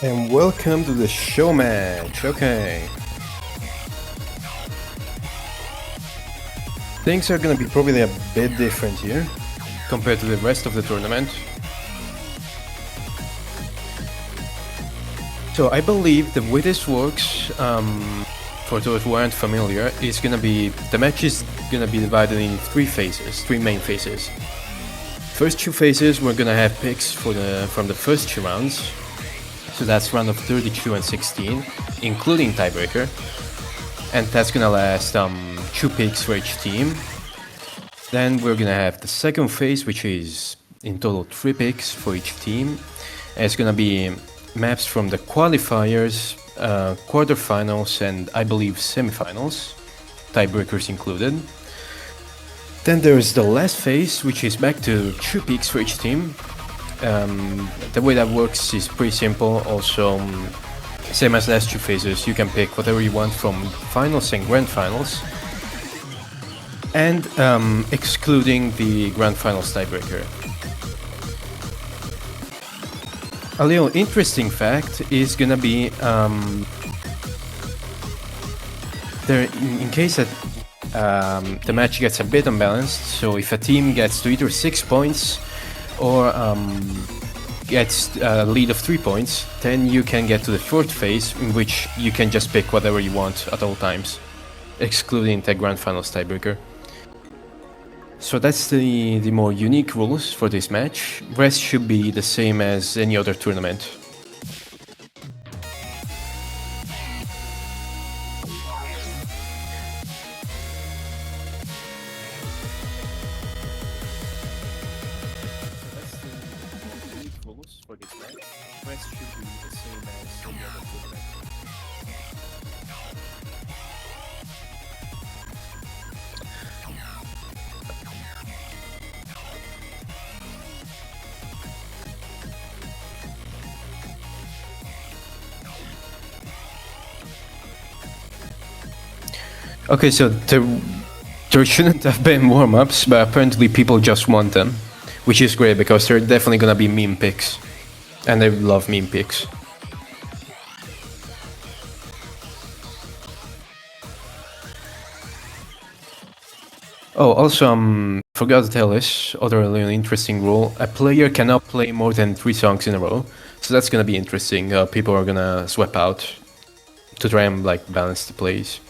And welcome to the show match. Okay. Things are gonna be probably a bit different here compared to the rest of the tournament. So I believe the way this works, for those who aren't familiar, is gonna be the match is gonna be divided in three main phases. First two phases, we're gonna have picks from the first two rounds. So that's round of 32 and 16, including tiebreaker. And that's gonna last 2 picks for each team. Then we're gonna have the second phase, which is in total 3 picks for each team. And it's gonna be maps from the qualifiers, quarterfinals, and I believe semifinals, tiebreakers included. Then there's the last phase, which is back to 2 picks for each team. The way that works is pretty simple. Also, same as last 2 phases, you can pick whatever you want from finals and grand finals, and excluding the grand finals tiebreaker. A little interesting fact is gonna be there in case that the match gets a bit unbalanced. So if a team gets to either 6 points or gets a lead of 3 points, then you can get to the fourth phase, in which you can just pick whatever you want at all times, excluding the grand finals tiebreaker. So that's the more unique rules for this match. Rest should be the same as any other tournament. Okay, so there shouldn't have been warm-ups, but apparently people just want them, which is great because they're definitely gonna be meme picks, and I love meme picks. Oh, also, forgot to tell this other little interesting rule. A player cannot play more than 3 songs in a row, so that's gonna be interesting. People are gonna swap out to try and like balance the plays.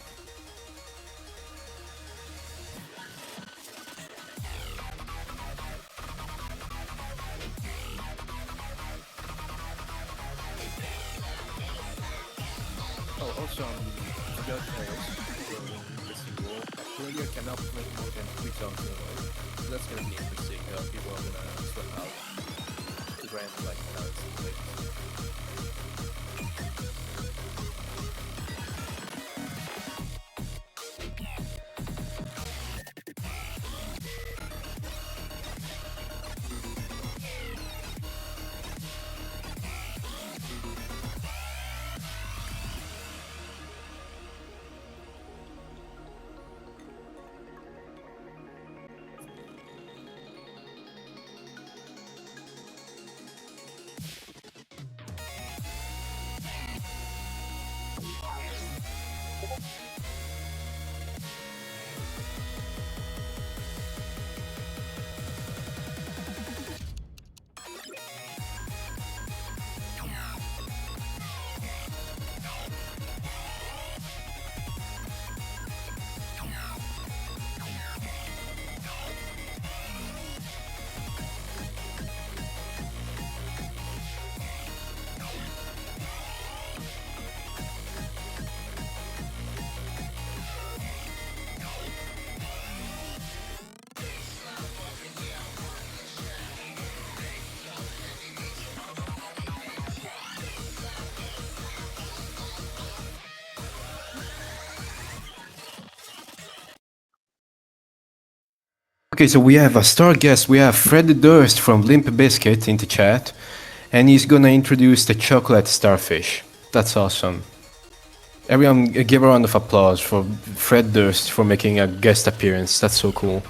Oh, also, forgot to tell this interesting rule. A player cannot play more than 3 songs in a row, so that's gonna be interesting. People are gonna swap out to try and like balance the plays. Okay, so we have a star guest. We have Fred Durst from Limp Bizkit in the chat, and he's gonna introduce the chocolate starfish. That's awesome. Everyone, give a round of applause for Fred Durst for making a guest appearance. That's so cool.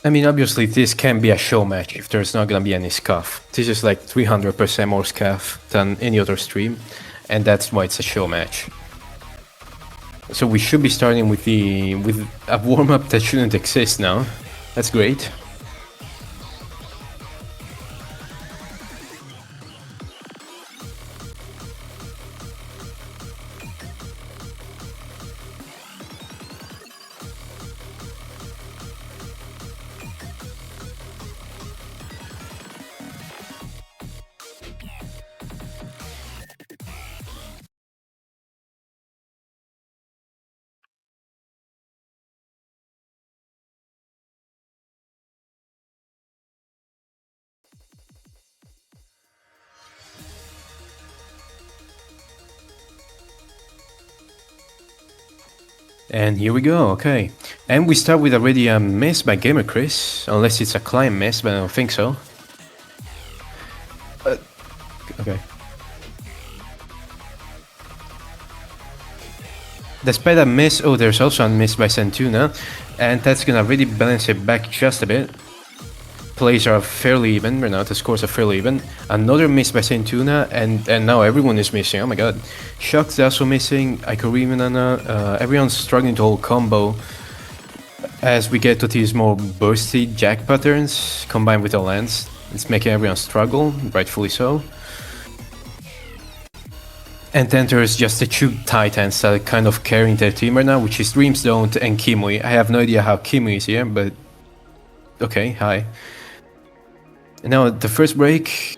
I mean, obviously, this can be a show match if there's not gonna be any scuff. This is like 300% more scuff than any other stream, and that's why it's a show match. So we should be starting with a warm-up that shouldn't exist now. That's great. And here we go, okay. And we start with already a miss by Gamer Chris, unless it's a climb miss, but I don't think so. Okay. Despite a miss, oh, there's also a miss by Santuna, and that's gonna really balance it back just a bit. Plays are fairly even right now, the scores are fairly even. Another miss by Santuna, and now everyone is missing, oh my god. Shock's also missing, Ikorimana, everyone's struggling to hold combo. As we get to these more bursty jack patterns, combined with the lands, it's making everyone struggle, rightfully so. And then there's just the two titans that are kind of carrying their team right now, which is Dreams Don't and Kimui. I have no idea how Kimui is here, but okay, hi. Now, the first break,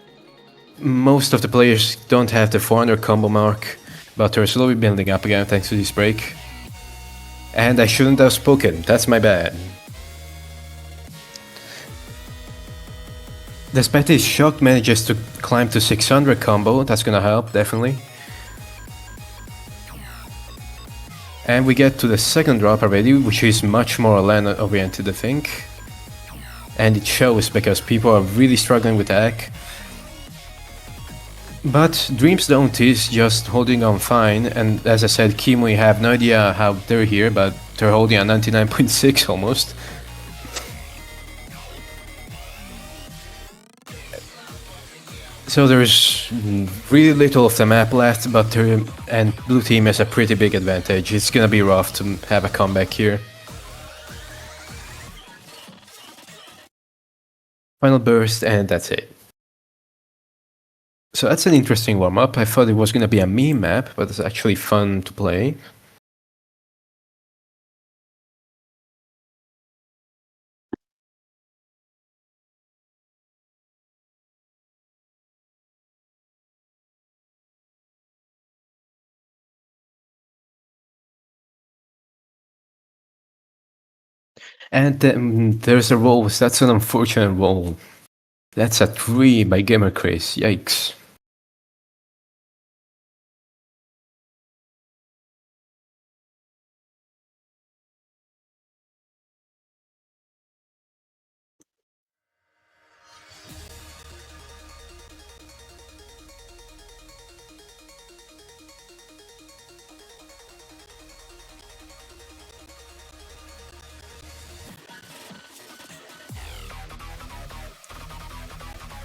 most of the players don't have the 400 combo mark, but they're slowly building up again thanks to this break. And I shouldn't have spoken, that's my bad. Despite this, Shock manages to climb to 600 combo, that's gonna help, definitely. And we get to the second drop already, which is much more land oriented, I think. And it shows because people are really struggling with Ack. But Dreams Don't is just holding on fine, and as I said, Kimui have no idea how they're here, but they're holding a 99.6 almost. So there's really little of the map left, but and blue team has a pretty big advantage. It's gonna be rough to have a comeback here. Final burst, and that's it. So that's an interesting warm-up. I thought it was gonna be a meme map, but it's actually fun to play. And there's a roll, that's an unfortunate roll. That's a 3 by Gamer Chris, yikes.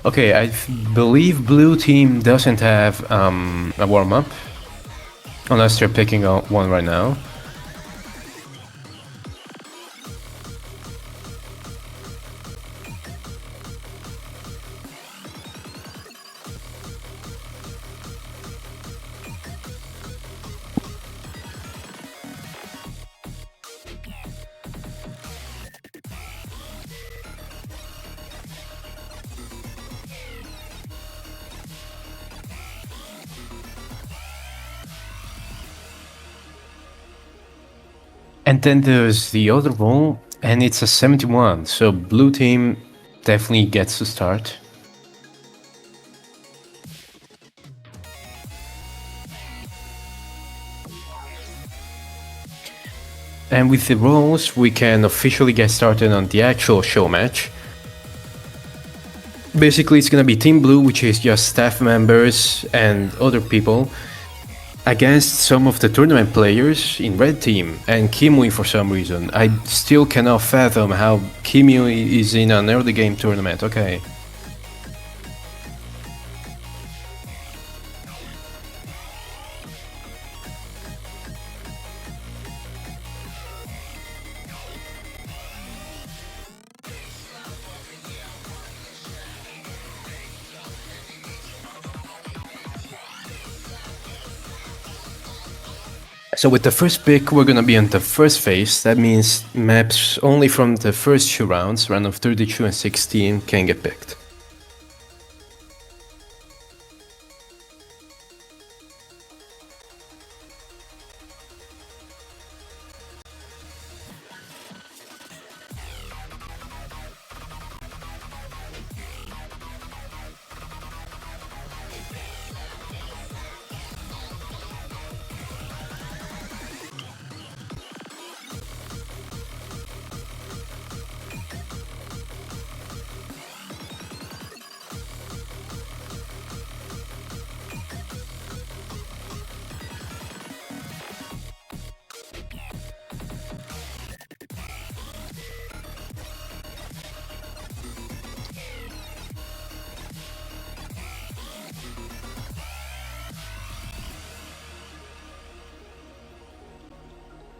Okay, I believe blue team doesn't have a warm-up, unless they're picking up one right now. And then there's the other roll, and it's a 71, so blue team definitely gets to start. And with the rolls, we can officially get started on the actual show match. Basically, it's gonna be Team Blue, which is just staff members and other people, against some of the tournament players in red team and Kimui for some reason. I still cannot fathom how Kimui is in an early game tournament. Okay. So with the first pick, we're gonna be on the first phase. That means maps only from the first 2 rounds, round of 32 and 16, can get picked.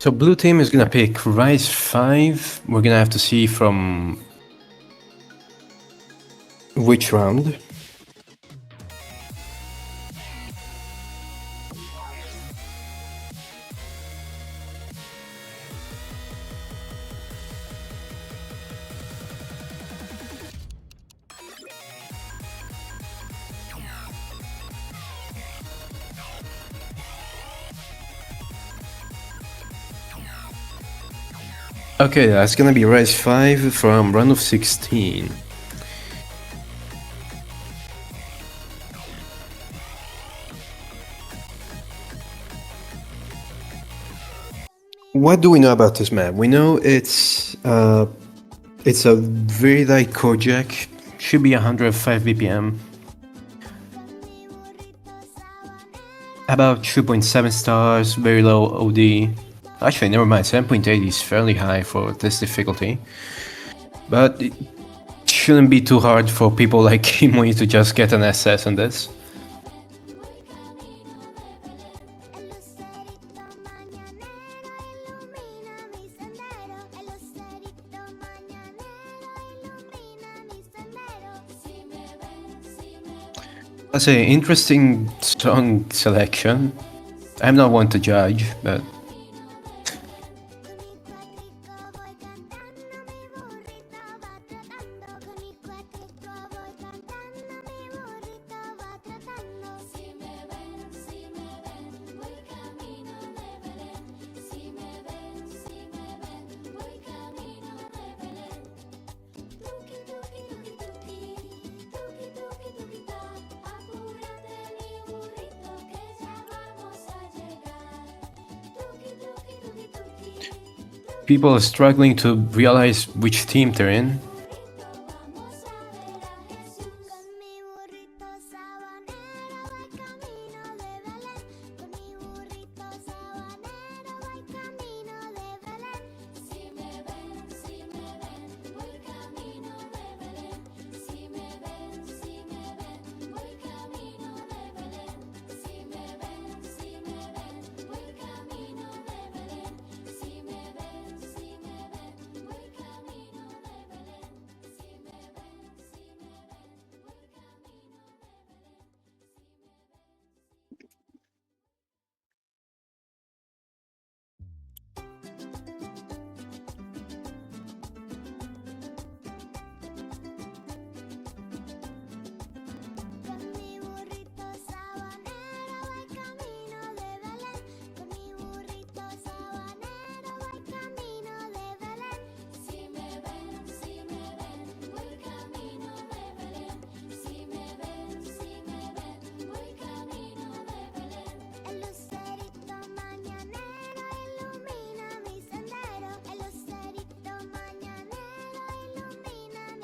So blue team is gonna pick Rise 5. We're gonna have to see from which round. Okay, that's gonna be Rise 5 from round of 16. What do we know about this map? We know it's a very light core jack, should be 105 BPM. About 2.7 stars, very low OD. Actually, never mind, 7.8 is fairly high for this difficulty. But it shouldn't be too hard for people like Kimui to just get an SS on this. That's an interesting song selection. I'm not one to judge, but... people are struggling to realize which team they're in.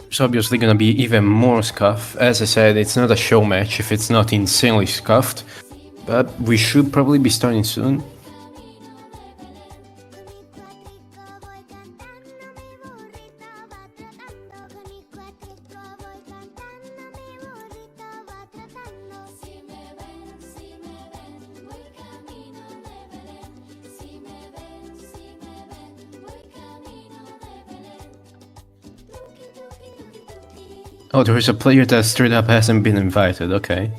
It's obviously gonna be even more scuff. As I said, it's not a show match if it's not insanely scuffed. But we should probably be starting soon. Oh, there is a player that straight up hasn't been invited, okay.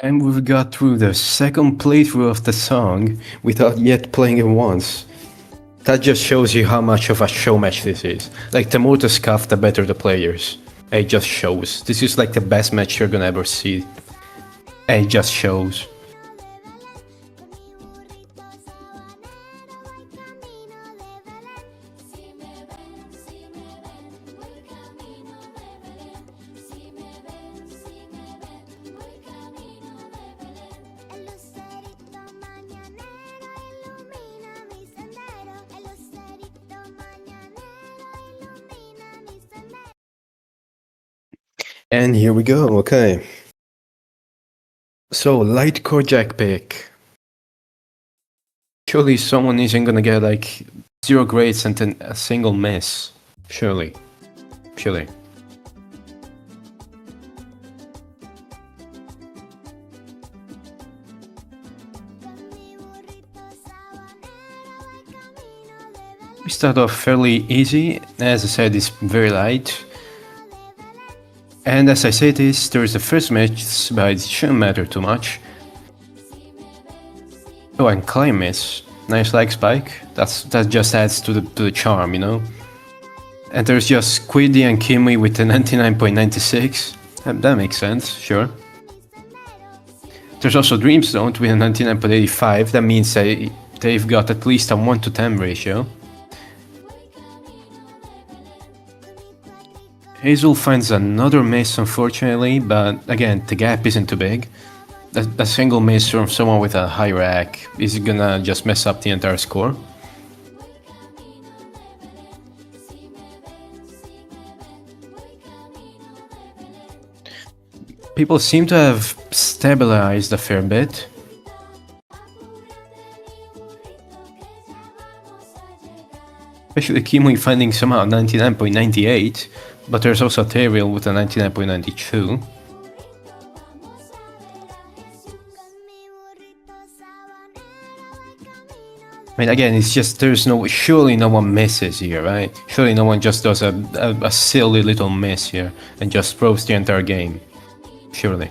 And we've got through the second playthrough of the song without yet playing it once. That just shows you how much of a show match this is. Like, the more the scuff, the better the players. It just shows. This is like the best match you're gonna ever see. And it just shows. And here we go, okay. So, light core jack pick. Surely someone isn't gonna get like 0 grades and then a single miss. Surely. Surely. We start off fairly easy. As I said, it's very light. And as I say this, there is the first match, but it shouldn't matter too much. Oh, and climb miss. Nice leg spike. That just adds to the charm, you know? And there's just Squiddy and Kimmy with the 99.96. That makes sense, sure. There's also Dreamstone with a 99.85. That means they've got at least a 1 to 10 ratio. Hazel finds another miss, unfortunately, but again, the gap isn't too big. A single miss from someone with a high rack is gonna just mess up the entire score. People seem to have stabilized a fair bit. Especially Kimui finding somehow 99.98. But there's also Teriel with a 99.92. I mean, again, it's just surely no one misses here, right? Surely no one just does a silly little miss here and just throws the entire game. Surely.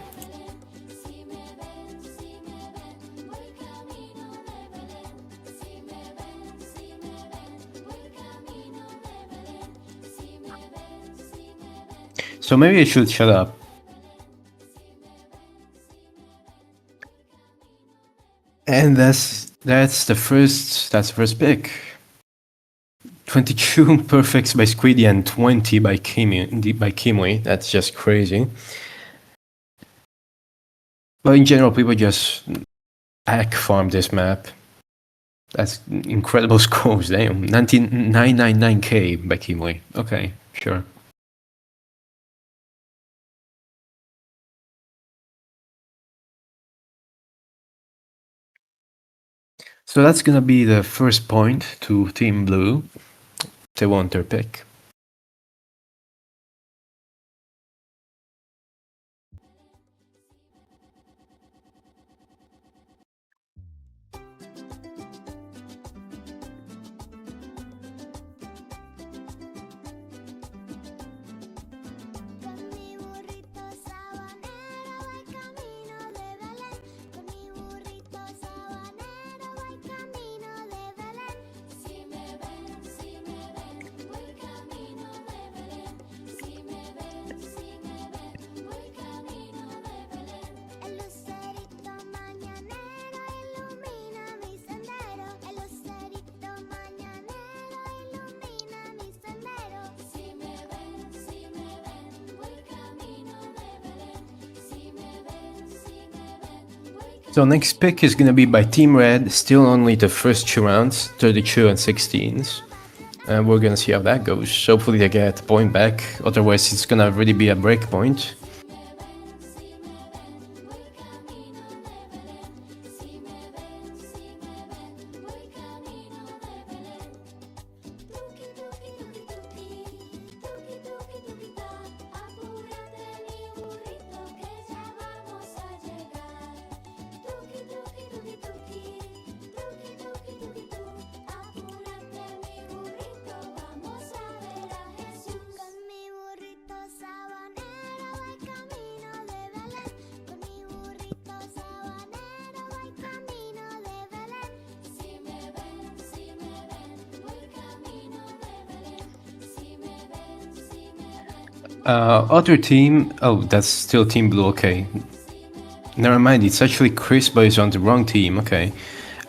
So maybe I should shut up. And that's the first pick. 22 perfects by Squiddy and 20 by Kimui. That's just crazy. But in general, people just hack farm this map. That's incredible scores, damn. 999k by Kimui. Okay, sure. So that's gonna be the first point to Team Blue. They want their pick. So next pick is gonna be by Team Red, still only the first 2 rounds, 32 and 16s. And we're gonna see how that goes. Hopefully they get the point back, otherwise it's gonna really be a break point. Other team, oh, that's still Team Blue, okay. Never mind, it's actually Chris, but he's on the wrong team, okay.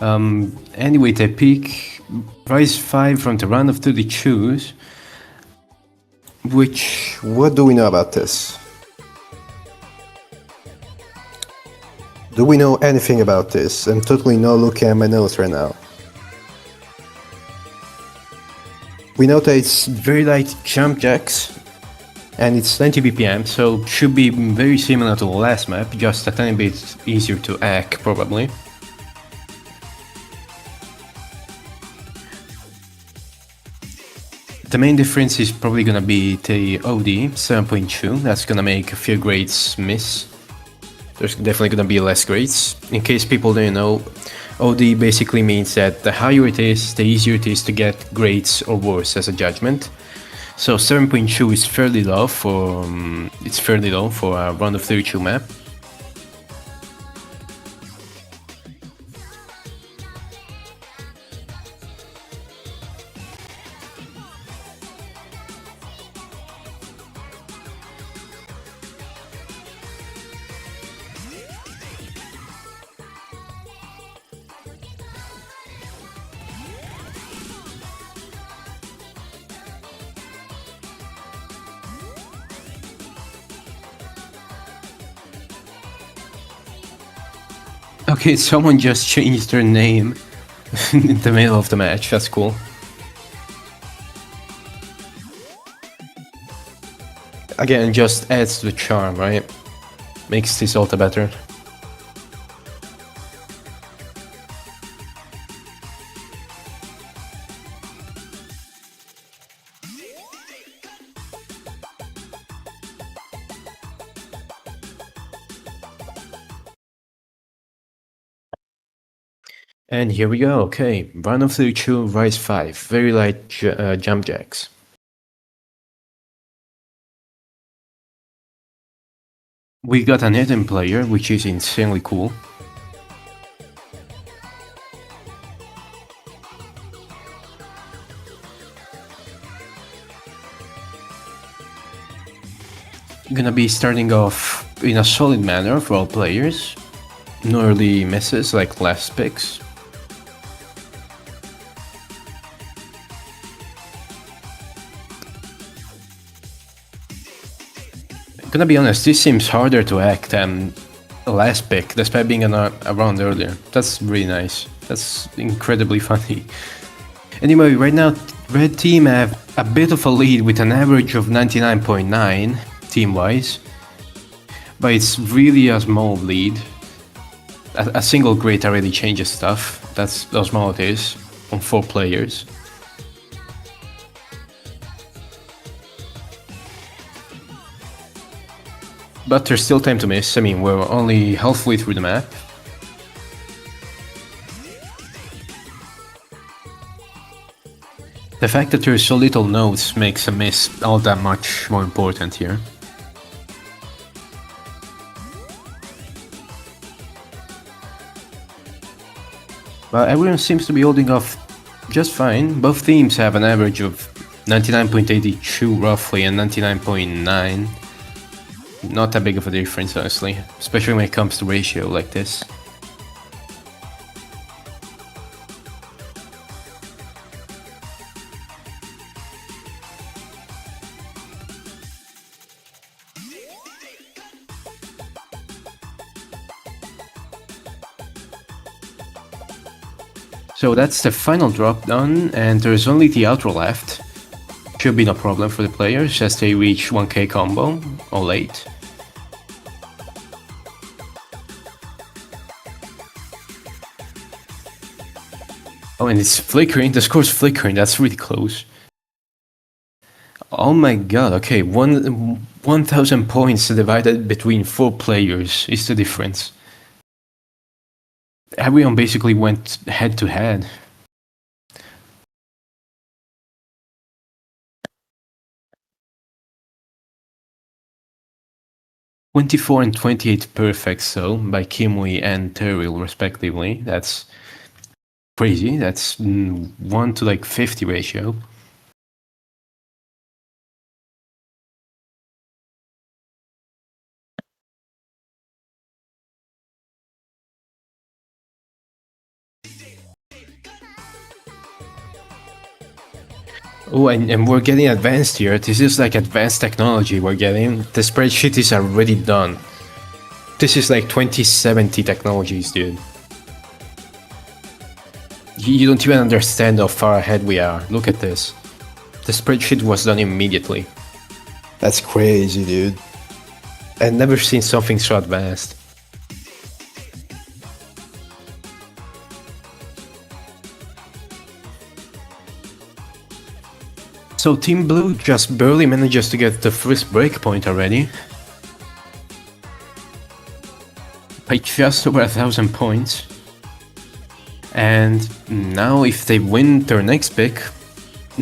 Anyway, they pick Rise 5 from the round of 32s. Which, what do we know about this? Do we know anything about this? I'm totally not looking at my notes right now. We know that it's very light jump jacks, and it's 90 BPM, so should be very similar to the last map, just a tiny bit easier to hack, probably. The main difference is probably gonna be the OD, 7.2, that's gonna make a few grades miss. There's definitely gonna be less grades. In case people don't know, OD basically means that the higher it is, the easier it is to get grades or worse as a judgment. So 7.2 is fairly low for a round of 32 map. Okay, someone just changed their name in the middle of the match, that's cool. Again, just adds to the charm, right? Makes this all the better. And here we go, okay, round of 32, Rise 5, very light jump jacks. We got an hidden player, which is insanely cool. Gonna be starting off in a solid manner for all players. No early misses like last picks. Gonna be honest, this seems harder to hack than the last pick, despite being around earlier. That's really nice. That's incredibly funny. Anyway, right now, Red Team have a bit of a lead with an average of 99.9 team-wise, but it's really a small lead. A single grade already changes stuff. That's how small it is on 4 players. But there's still time to miss. I mean, we're only halfway through the map. The fact that there's so little notes makes a miss all that much more important here. But everyone seems to be holding off just fine. Both teams have an average of 99.82 roughly and 99.9. Not that big of a difference, honestly, especially when it comes to ratio like this. So that's the final drop done, and there's only the outro left. Should be no problem for the players as they reach 1k combo, or late. Oh, and it's flickering, the score's flickering, that's really close. Oh my god, okay, 1,000 points divided between 4 players is the difference. Everyone basically went head to head. "24 and 28 perfect so by Kimui and Terrell respectively. That's crazy. That's 1 to like 50 ratio. Oh, and we're getting advanced here. This is like advanced technology we're getting. The spreadsheet is already done. This is like 2070 technologies, dude. You don't even understand how far ahead we are. Look at this. The spreadsheet was done immediately. That's crazy, dude. I've never seen something so advanced. So Team Blue just barely manages to get the first breakpoint already. By just over 1,000 points. And now if they win their next pick,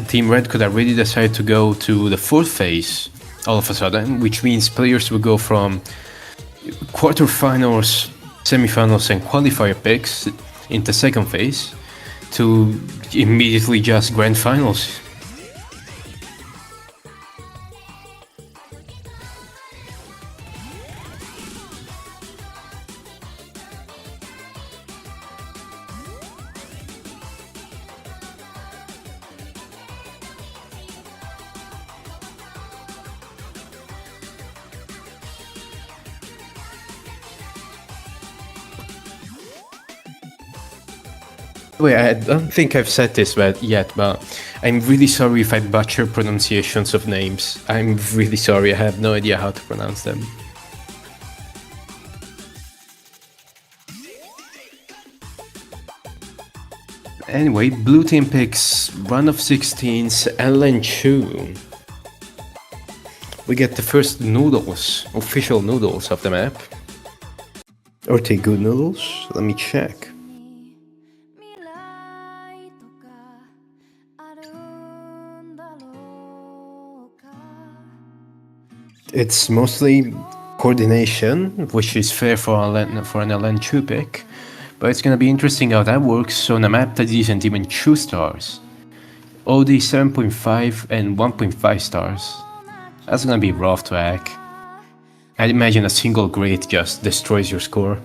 Team Red could already decide to go to the 4th phase all of a sudden, which means players will go from quarterfinals, semifinals and qualifier picks in the 2nd phase to immediately just grand finals. Wait, I don't think I've said this yet, but I'm really sorry if I butcher pronunciations of names. I'm really sorry, I have no idea how to pronounce them. Anyway, blue team picks run of 16s LN2. We get the first noodles, official noodles of the map. Are they good noodles? Let me check. It's mostly coordination, which is fair for an LN2 pick, but it's gonna be interesting how that works on a map that isn't even 2 stars. OD 7.5 and 1.5 stars. That's gonna be rough to hack. I'd imagine a single grade just destroys your score.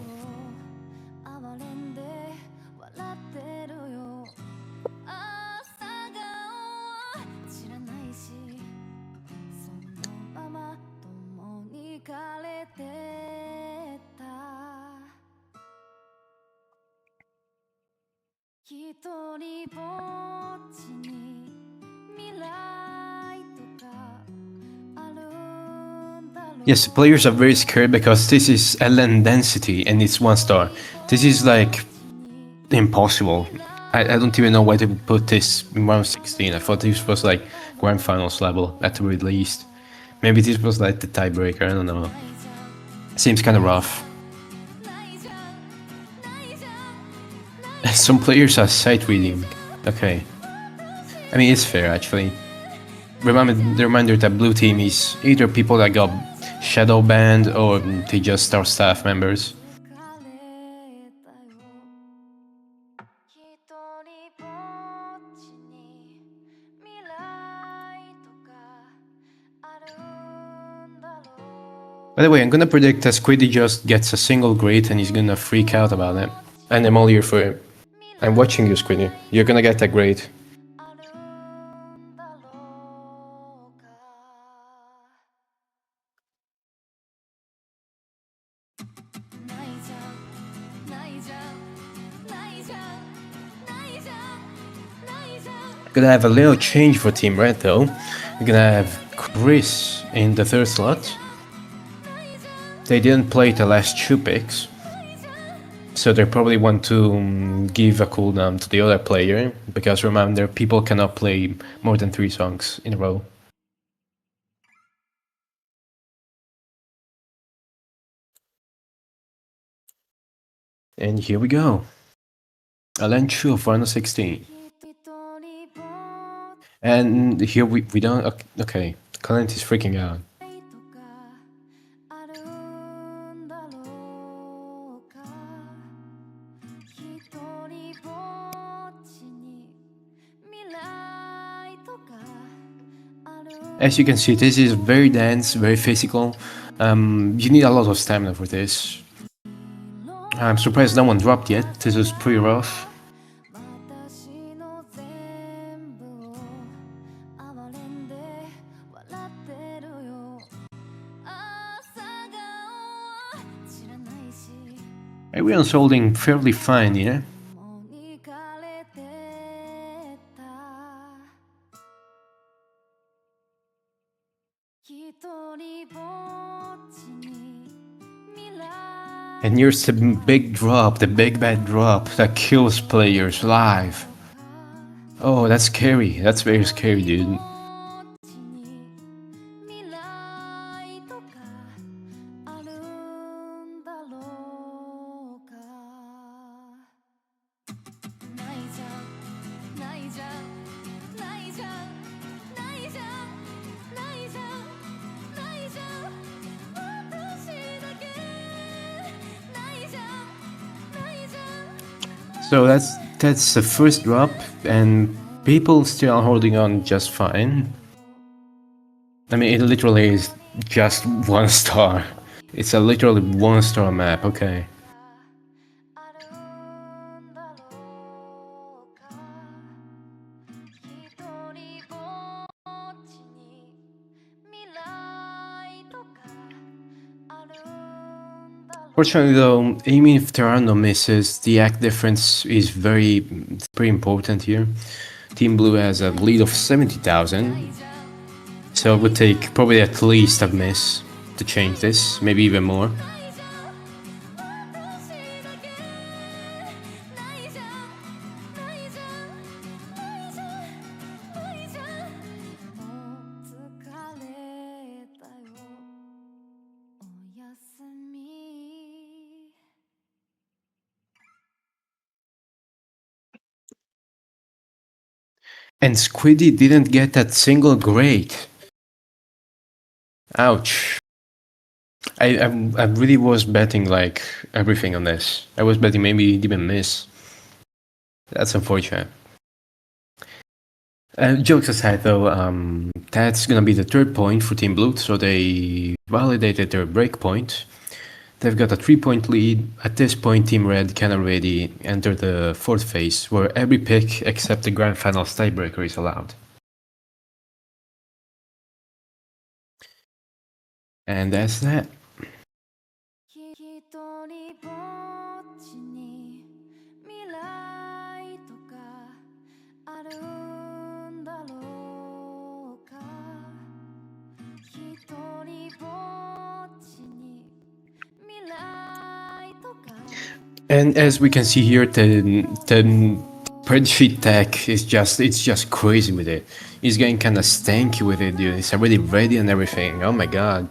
Yes, players are very scared because this is LN density and it's 1 star. This is like impossible. I don't even know why they put this in round 16. I thought this was like grand finals level at the very least. Maybe this was like the tiebreaker, I don't know. Seems kinda rough. Some players are sight reading. Okay. I mean, it's fair actually. Remember the reminder that blue team is either people that got shadow banned or they just are staff members. By the way, I'm gonna predict that Squiddy just gets a single grade and he's gonna freak out about it. And I'm all here for it. I'm watching you, Squiddy. You're gonna get that grade. Gonna have a little change for Team Red though. We're gonna have Chris in the third slot. They didn't play the last 2 picks, so they probably want to give a cooldown to the other player, because remember, people cannot play more than 3 songs in a row. And here we go. Alan Chu of Final 16. And here we don't... Okay, Calent is freaking out. As you can see, this is very dense, very physical. You need a lot of stamina for this. I'm surprised no one dropped yet. This is pretty rough. Everyone's holding fairly fine, yeah? And here's the big drop, the big bad drop that kills players live. Oh, that's scary. That's very scary, dude. So that's the first drop, and people still are holding on just fine. I mean, it literally is just 1 star. It's a literally 1 star map, okay. Fortunately though, even if there are no misses, the act difference is very important here. Team Blue has a lead of 70,000, so it would take probably at least a miss to change this, maybe even more. And Squiddy didn't get that single grade. Ouch. I really was betting like everything on this. I was betting maybe he'd even miss. That's unfortunate. Jokes aside though, that's gonna be the 3rd point for Team Blue, so they validated their breakpoint. They've got a 3-point lead. At this point, Team Red can already enter the 4th phase, where every pick except the Grand Finals tiebreaker is allowed. And that's that. And as we can see here, the spreadsheet tech is just crazy with it. He's getting kind of stanky with it, dude. It's already ready and everything. Oh my god.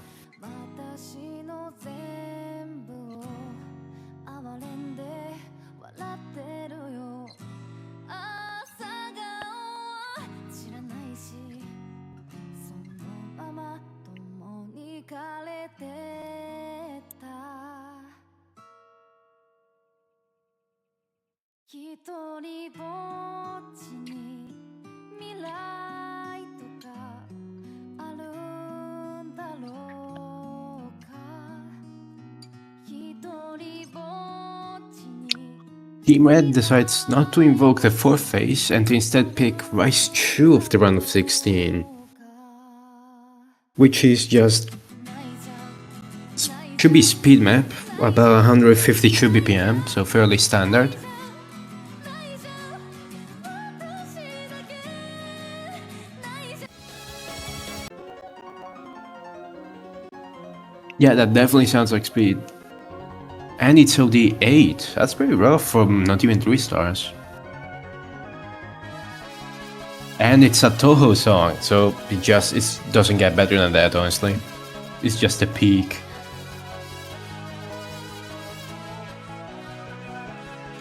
Team Red decides not to invoke the 4th phase and to instead pick Rise 2 of the round of 16. Which is just... should be speed map, about 152 BPM, so fairly standard. Yeah, that definitely sounds like speed. And it's OD 8. That's pretty rough from not even 3 stars. And it's a Toho song, so it doesn't get better than that, honestly. It's just a peak.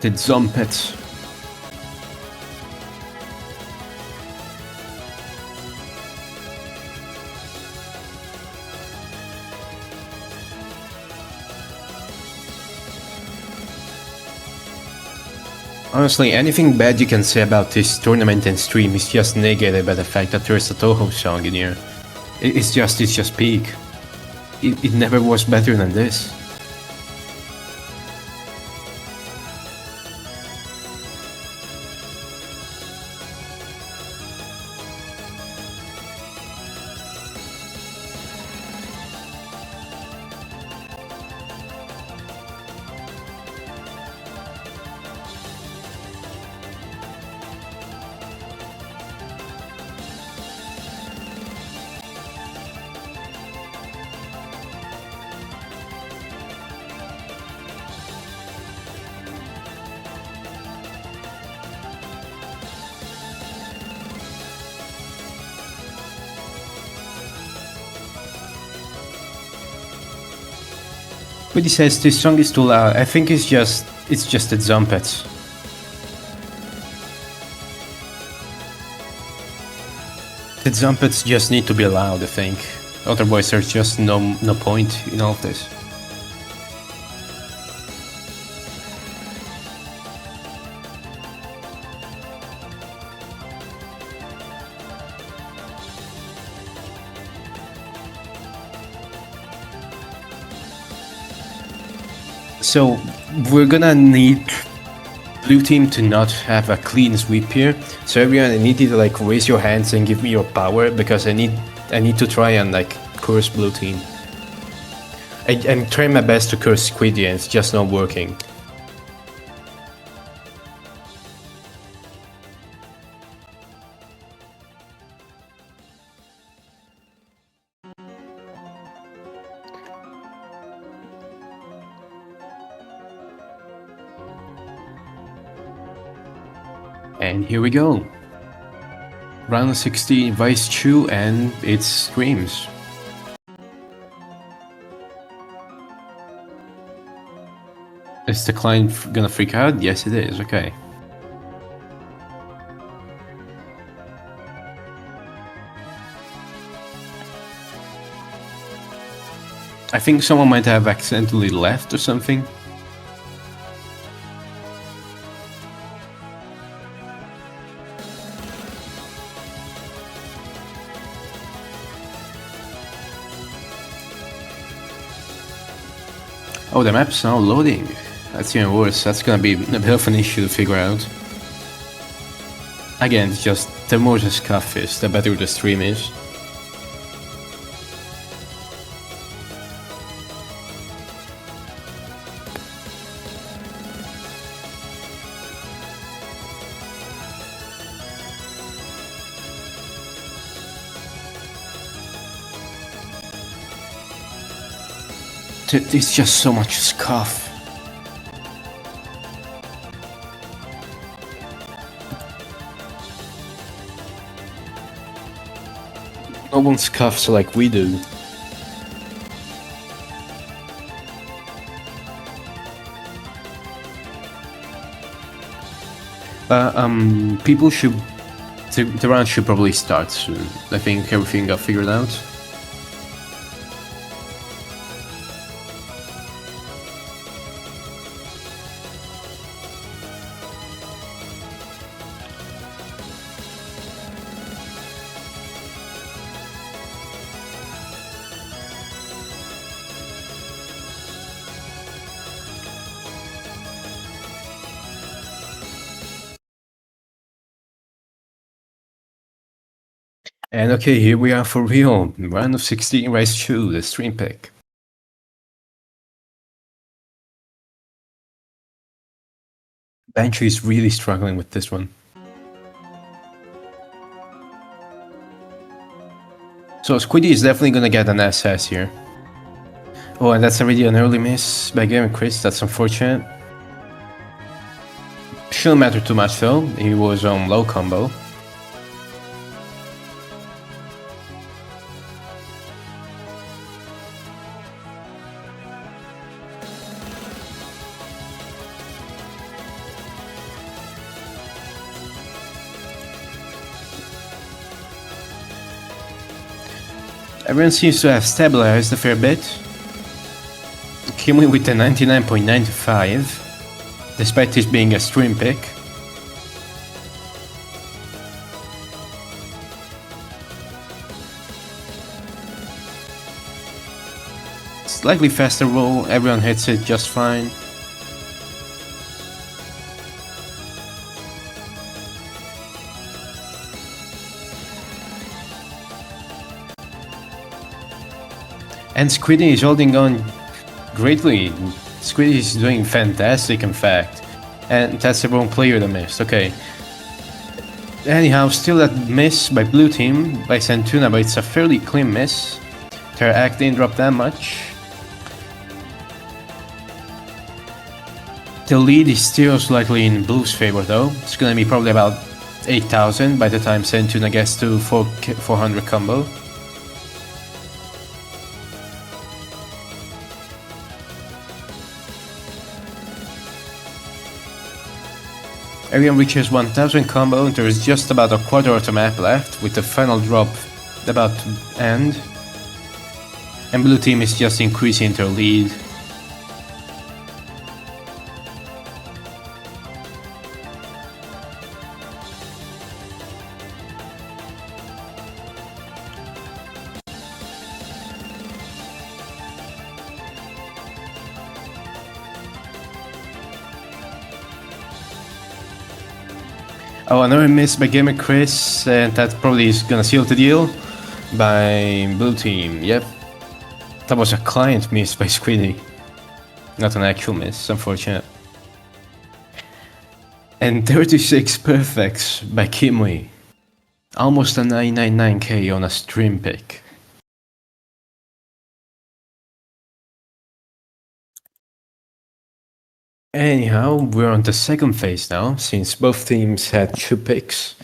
The Zumpet. Honestly, anything bad you can say about this tournament and stream is just negated by the fact that there's a Toho song in here. It's just peak. It never was better than this. But he says this song is too loud. I think it's just the Zumpets. The Zumpets just need to be loud, I think. Otherwise there's just no point in all of this. So we're gonna need blue team to not have a clean sweep here. So everyone, I need you to like raise your hands and give me your power, because I need to try and like curse blue team. I'm trying my best to curse Squiddy and it's just not working. And here we go. Round 16, Vice Chew, and it screams. Is the client gonna freak out? Yes, it is. Okay. I think someone might have accidentally left or something. Oh, the map's now loading. That's even worse. That's gonna be a bit of an issue to figure out. Again, it's just the more the scuff is, the better the stream is. It's just so much scuff. No one scuffs like we do. People should... The round should probably start soon. I think everything got figured out. And okay, here we are for real. Round of 16, Race 2, the stream pick. Banshee is really struggling with this one. So Squiddy is definitely gonna get an SS here. Oh, and that's already an early miss by Gavin Chris. That's unfortunate. Shouldn't matter too much though. He was on low combo. Everyone seems to have stabilized a fair bit. Kimmy with a 99.95, despite this being a stream pick. Slightly faster roll, everyone hits it just fine. And Squiddy is holding on greatly. Squiddy is doing fantastic, in fact. And that's the wrong player that missed, okay. Anyhow, still that miss by blue team, by Santuna, but it's a fairly clean miss. Their act didn't drop that much. The lead is still slightly in blue's favor though. It's gonna be probably about 8,000 by the time Santuna gets to 400 combo. Everyone reaches 1000 combo and there is just about a quarter of the map left, with the final drop about to end. And blue team is just increasing their lead. Oh, another miss by Gamer Chris, and that probably is gonna seal the deal by blue team. Yep, that was a client miss by Squiddy, not an actual miss, unfortunate. And 36 perfects by Kimmy, almost a 999k on a stream pick. Anyhow, we're on the second phase now, since both teams had 2 picks.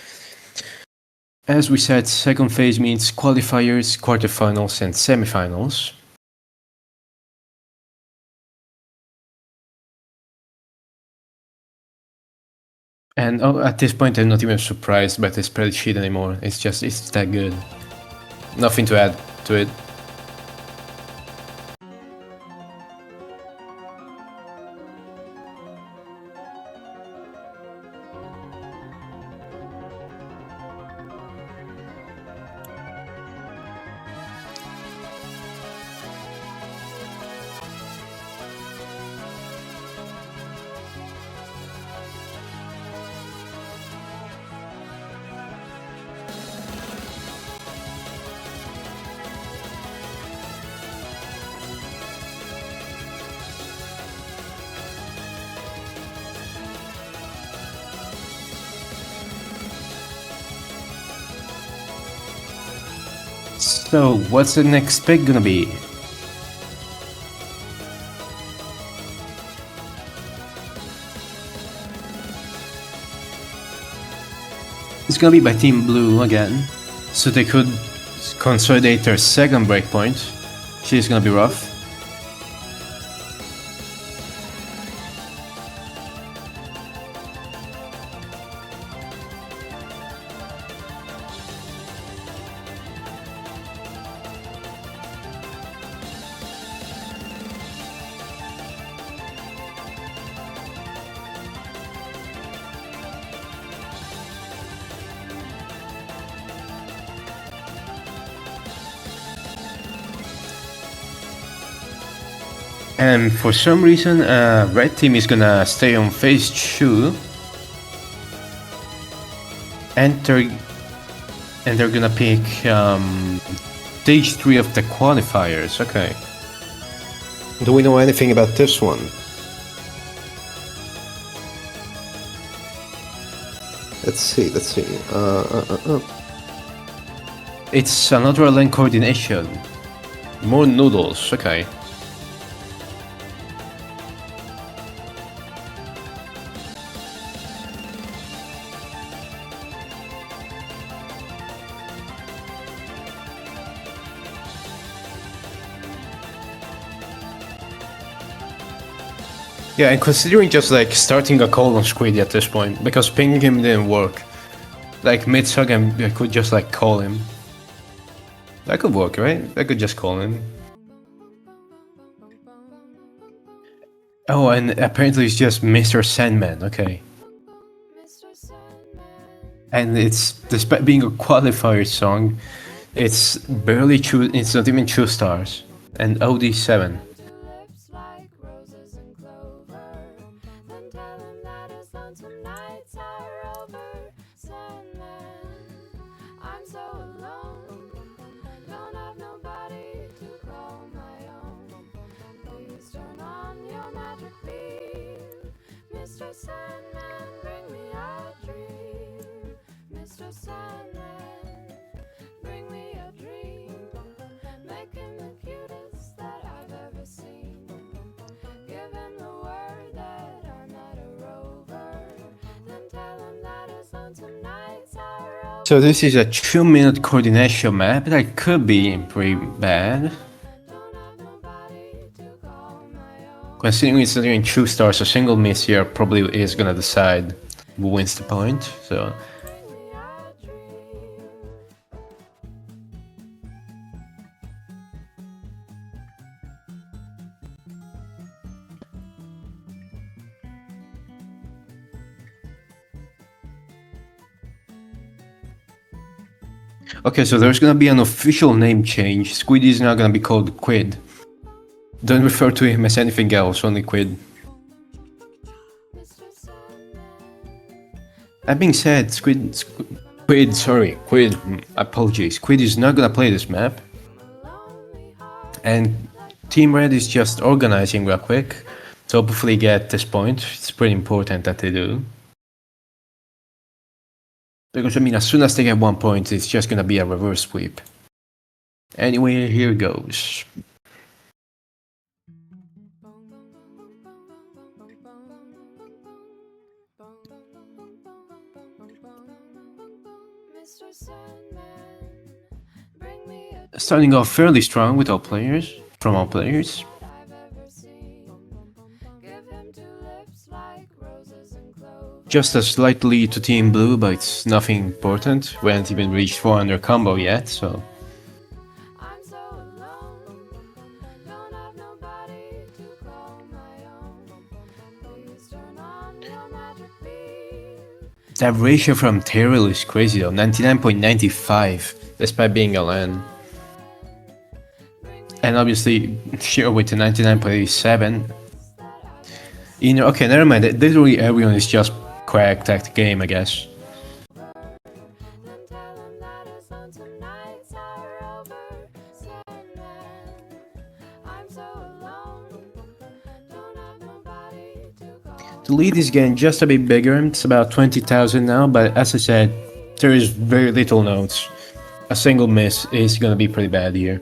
As we said, second phase means qualifiers, quarterfinals, and semifinals. And at this point, I'm not even surprised by the spreadsheet anymore. It's that good. Nothing to add to it. So, what's the next pick gonna be? It's gonna be by Team Blue again, so they could consolidate their second breakpoint. She's gonna be rough. And for some reason, red team is gonna stay on phase 2. And they're gonna pick stage 3 of the qualifiers. Okay. Do we know anything about this one? Let's see. It's another lane coordination. More noodles, okay. Yeah, and considering just like starting a call on Squid at this point, because pinging him didn't work. Like mid-sug, I could just like call him. That could work, right? I could just call him. Oh, and apparently it's just Mr. Sandman, okay. And it's, despite being a qualifier song, it's barely two, it's not even 2 stars. And OD7. Mr. Sandman, bring me a dream. Mr. Sandman, bring me a dream. Make him the cutest that I've ever seen. Give him the word that I'm not a rover. Then tell him that his lonesome nights are over. So this is a 2-minute coordination map that could be pretty bad. Considering it's not even 2 stars, a single miss here probably is gonna decide who wins the point, so... Okay, so there's gonna be an official name change. Squid is now gonna be called Quid. Don't refer to him as anything else, only Quid. That being said, Quid, apologies. Quid is not gonna play this map. And Team Red is just organizing real quick to hopefully get this point. It's pretty important that they do. Because, I mean, as soon as they get 1 point, it's just gonna be a reverse sweep. Anyway, here goes. Starting off fairly strong with all players, from all players. Just a slight lead to Team Blue, but it's nothing important. We haven't even reached 400 combo yet, so... That ratio from Terrell is crazy though, 99.95, despite being a LAN. And obviously, sure with the 99.87. You know, okay, never mind, literally everyone is just cracked at the game, I guess. The lead is getting just a bit bigger, it's about 20,000 now, but as I said, there is very little notes. A single miss is gonna be pretty bad here.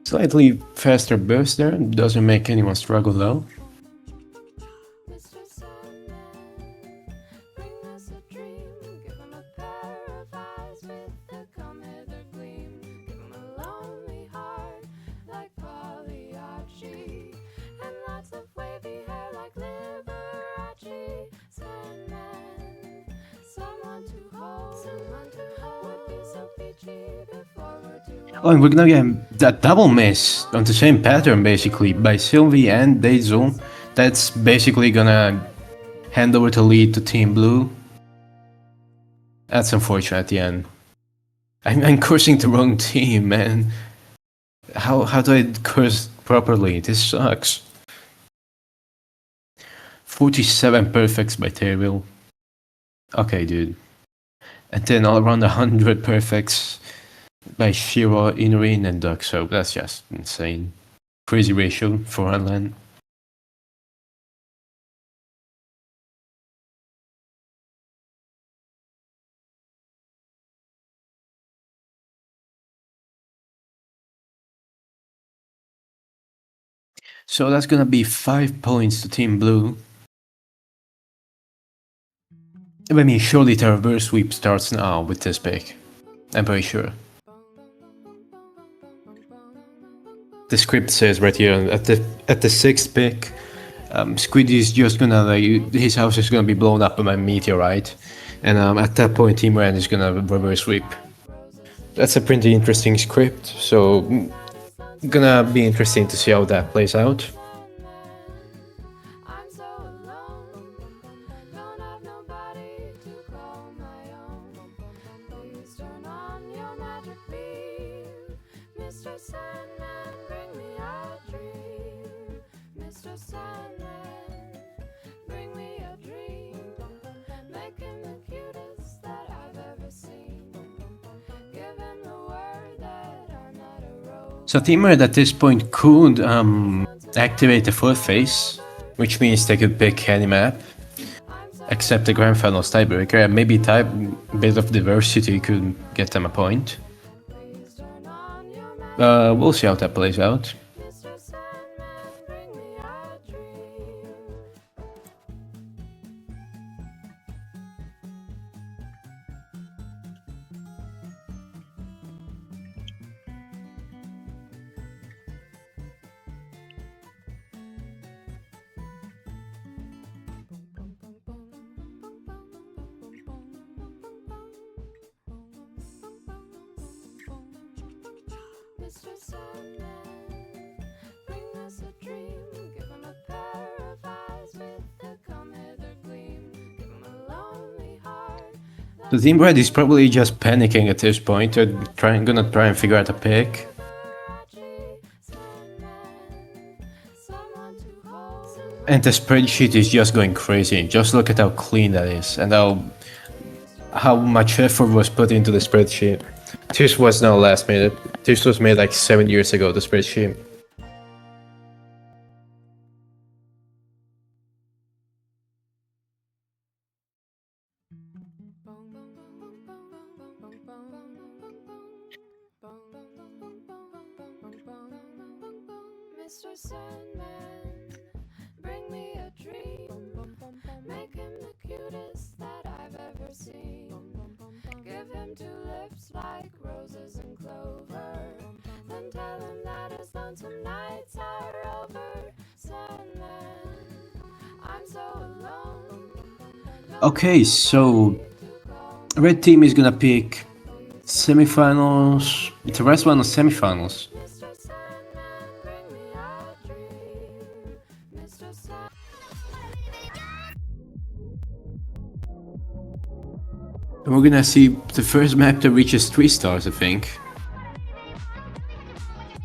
Slightly faster burst there, doesn't make anyone struggle though. Oh, and we're gonna get that double miss on the same pattern basically by Sylvie and Daisel. That's basically gonna hand over the lead to Team Blue. That's unfortunate at the end. I'm cursing the wrong team, man. How do I curse properly? This sucks. 47 perfects by Terrell. Okay, dude. And then all around 100 perfects by Shiro, Inurin, and Duck, so that's just insane. Crazy ratio for Unland. So that's gonna be 5 points to Team Blue. I mean, surely the reverse sweep starts now with this pick. I'm pretty sure. The script says right here at the 6th pick, Squiddy is just gonna his house is gonna be blown up by a meteorite, and at that point Team Red is gonna reverse sweep. That's a pretty interesting script, so gonna be interesting to see how that plays out. I'm so alone, don't have nobody to call my own. Please turn on your magic beam, Mr. Sandman, bring me a dream. Mr. Sandman, bring me a dream. Make him the cutest that I've ever seen. Give him the word that I'm not a rose. So Team Red at this point could activate the 4th phase, which means they could pick any map, except the Grand Finals tiebreaker, and maybe bit of diversity could get them a point. Please turn on your magic, We'll see how that plays out. Mr. Sandman, bring me a dream. Mr. Sandman, bring us a dream. Give him a pair of eyes with the come hither gleam. Give him a lonely heart. The Team Red is probably just panicking at this point. They're gonna try and figure out a pick. And the spreadsheet is just going crazy. Just look at how clean that is, and how much effort was put into the spreadsheet. This was not last minute. This was made like 7 years ago, the spreadsheet. Mr. Sandman, bring me a dream. Make him the cutest that I've ever seen. Give him 2 lips like roses and clover. Then tell him that his lonesome nights are over. Sandman, I'm so alone. Okay, so Red Team is gonna pick semifinals. The rest one is semifinals. Mr. Sandman, bring me a dream. Mr. Sandman. And we're gonna see the first map that reaches 3 stars, I think.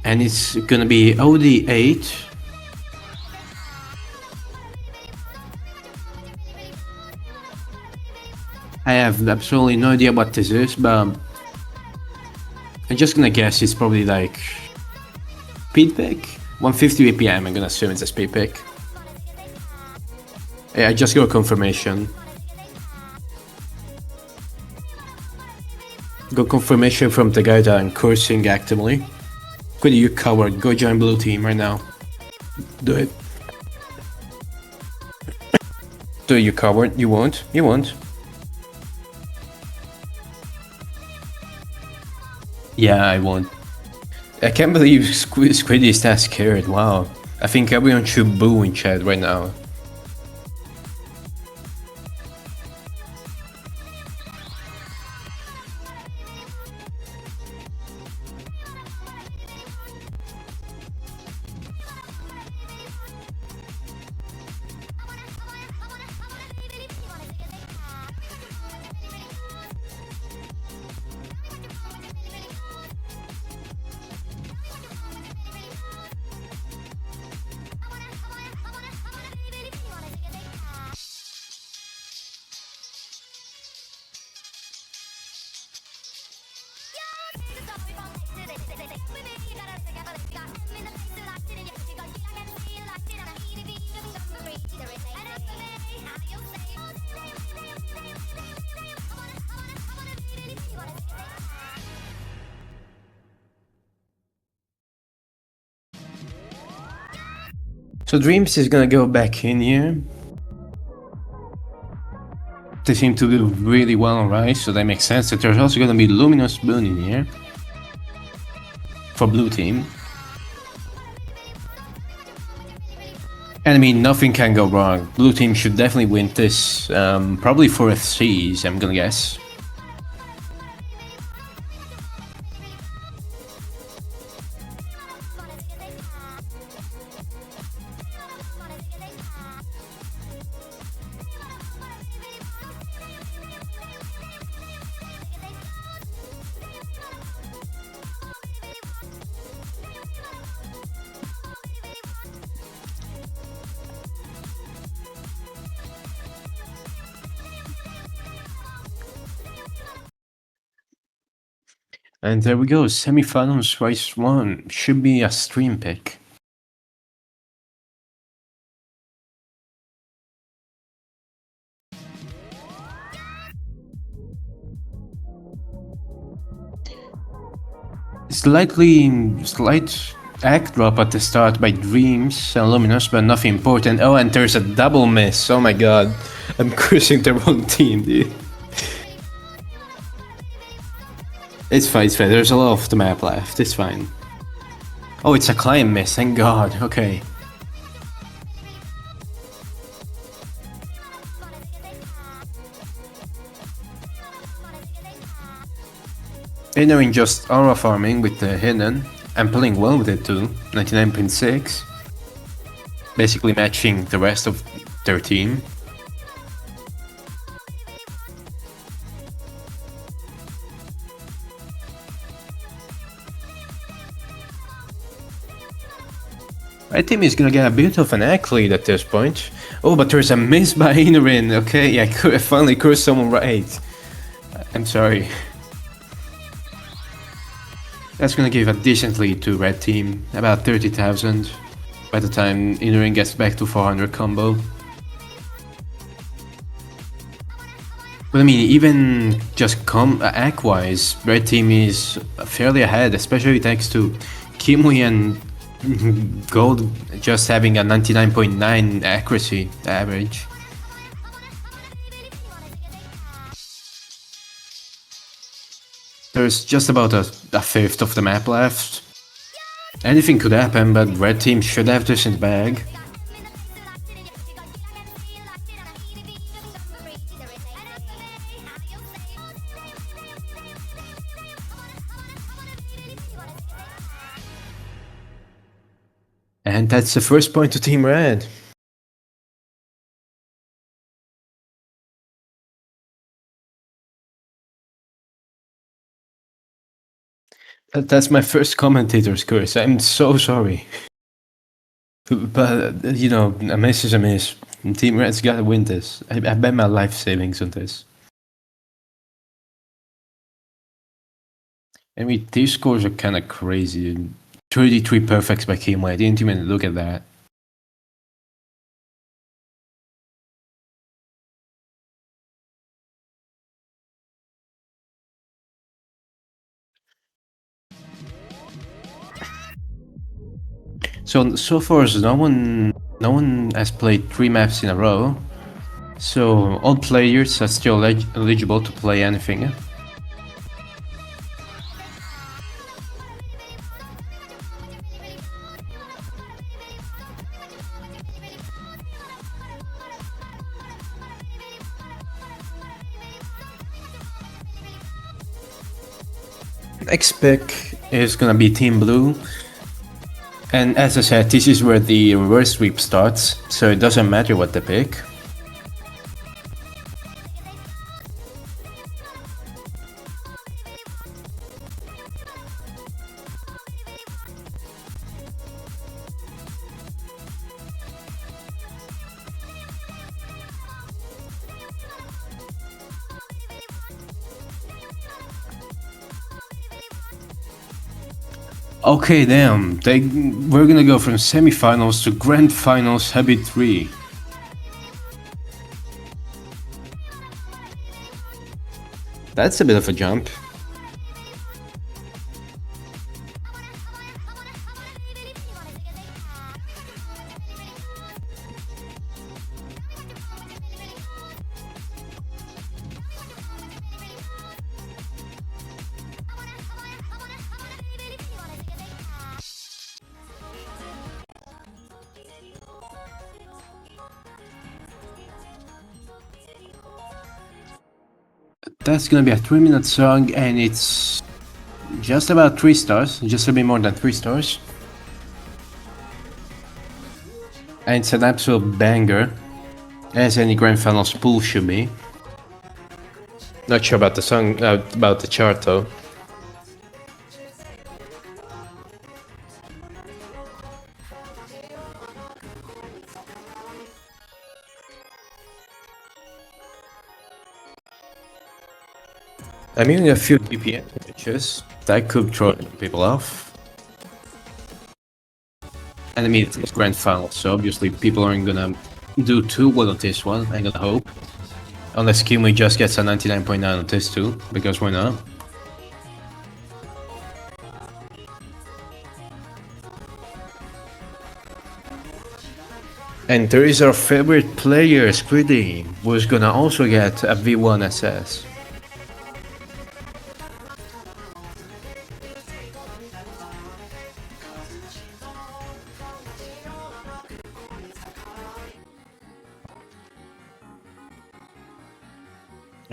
And it's gonna be OD8. I have absolutely no idea what this is, but I'm just gonna guess it's probably like speed pick? 150 APM, I'm gonna assume it's a speed pick. Yeah, I just got confirmation. Got confirmation from the guy that I'm cursing actively. Quit, you coward, go join blue team right now. Do it. Do it, you coward, you won't, you won't. Yeah, I won't. I can't believe Squiddy is that scared, wow. I think everyone should boo in chat right now. So Dreams is gonna go back in here. They seem to do really well on Rise, so that makes sense that there's also gonna be Luminous Boon in here. For blue team. And I mean, nothing can go wrong. Blue team should definitely win this. Probably 4th Seas, I'm gonna guess. And there we go, semifinals Rise 1. Should be a stream pick. Slight act drop at the start by Dreams and Luminous, but nothing important. Oh, and there's a double miss. Oh my god. I'm cursing the wrong team, dude. It's fine, it's fine. There's a lot of the map left. It's fine. Oh, it's a climb miss. Thank god. Okay. Entering just aura farming with the hidden and playing well with it too. 99.6. Basically matching the rest of their team. Red team is gonna get a bit of an egg lead at this point. Oh, but there's a miss by Inerin. Okay, I finally cursed someone right. I'm sorry. That's gonna give a decent lead to red team, about 30,000 by the time Inerin gets back to 400 combo. But I mean, even just egg-wise, red team is fairly ahead, especially thanks to Kimui and Gold just having a 99.9 accuracy average. There's just about a fifth of the map left. Anything could happen, but red team should have this in the bag. And that's the first point to Team Red. That's my first commentator's curse. I'm so sorry. But, you know, a miss is a miss. Team Red's gotta win this. I bet my life savings on this. I mean, these scores are kinda crazy. 33 perfects by Kimui. I didn't even look at that. So far, no one has played 3 maps in a row. So all players are still eligible to play anything. Next pick is gonna be Team Blue. And as I said, this is where the reverse sweep starts, so it doesn't matter what they pick. Okay, damn. We're gonna go from semifinals to grand finals Habit 3. That's a bit of a jump. That's gonna be a 3-minute song, and it's just about 3 stars, just a bit more than 3 stars. And it's an absolute banger, as any grand final spool should be. Not sure about the song, about the chart though. I'm hearing a few BPM pitches that could throw people off. And I mean, it's grand final, so obviously people aren't gonna do too well on this one, I'm gonna hope. Unless Kimui just gets a 99.9 on this too, because why not? And there is our favorite player, Squiddy, who's gonna also get a V1 SS.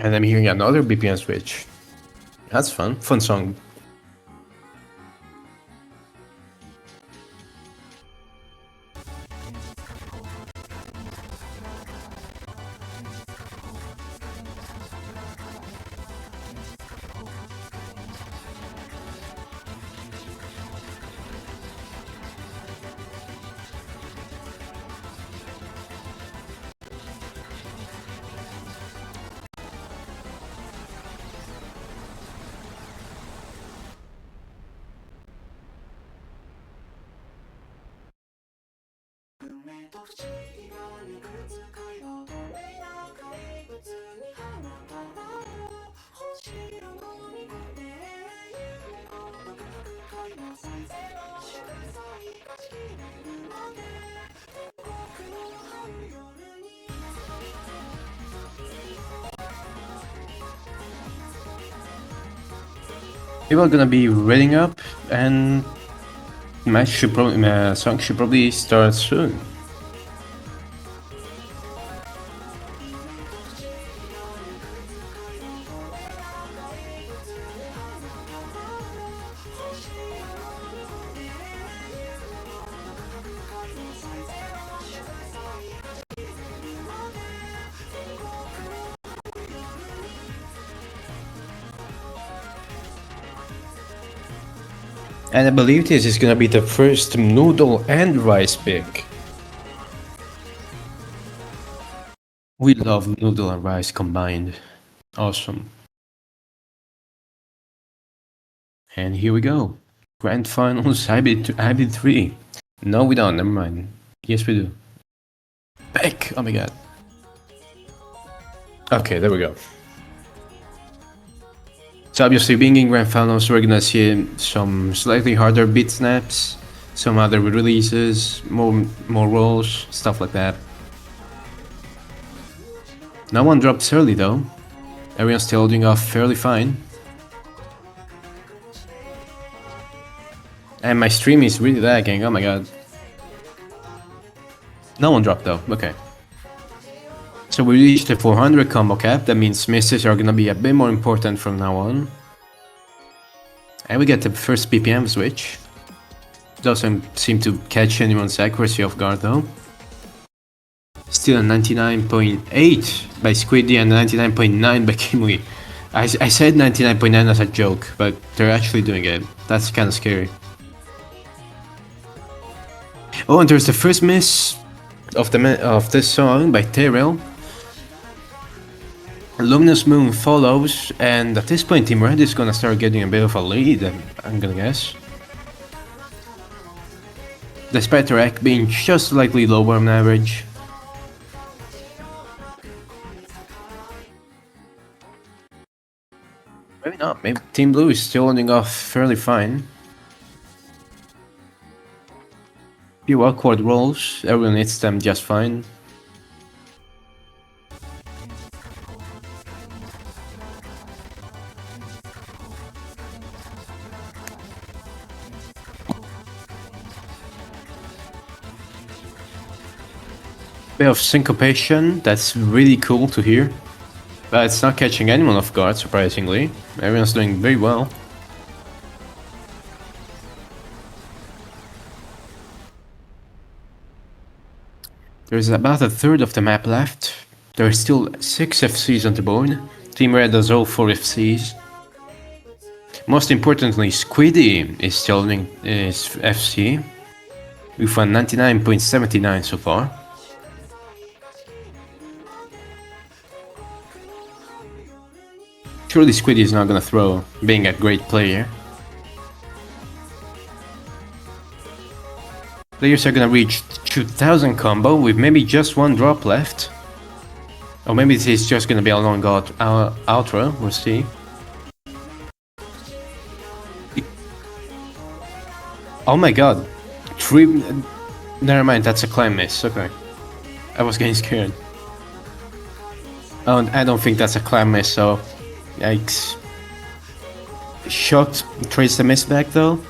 And I'm hearing another BPM switch. That's fun. Fun song. People are gonna be reading up, and song should probably start soon. And I believe this is gonna be the first noodle and rice pick. We love noodle and rice combined. Awesome. And here we go. Grand Finals Hybrid 3. No, we don't. Never mind. Yes, we do. Back! Oh my god. Okay, there we go. So obviously, being in Grand Finals, we're gonna see some slightly harder beat snaps, some other releases, more rolls, stuff like that. No one drops early though. Everyone's still holding off fairly fine. And my stream is really lagging, oh my god. No one dropped though, okay. So we reached the 400 combo cap, that means misses are gonna be a bit more important from now on. And we get the first BPM switch. Doesn't seem to catch anyone's accuracy off guard though. Still a 99.8 by Squiddy and 99.9 by Kimui. I said 99.9 as a joke, but they're actually doing it. That's kinda scary. Oh, and there's the first miss of this song by Terrell. Luminous Moon follows, and at this point Team Red is gonna start getting a bit of a lead, I'm gonna guess. Despite their act being just slightly lower on average. Maybe not, maybe Team Blue is still holding off fairly fine. Few awkward rolls, everyone hits them just fine. Bit of syncopation, that's really cool to hear. But it's not catching anyone off guard, surprisingly. Everyone's doing very well. There's about a third of the map left. There are still 6 FCs on the board. Team Red has all 4 FCs. Most importantly, Squiddy is still in his FC with a 99.79 so far. Surely Squiddy is not gonna throw, being a great player. Players are gonna reach 2000 combo with maybe just one drop left. Or maybe this is just gonna be a long outro, we'll see. Oh my god. Never mind, that's a climb miss, okay. I was getting scared. Oh, I don't think that's a climb miss, so... Yikes. Shocked trades the miss back though.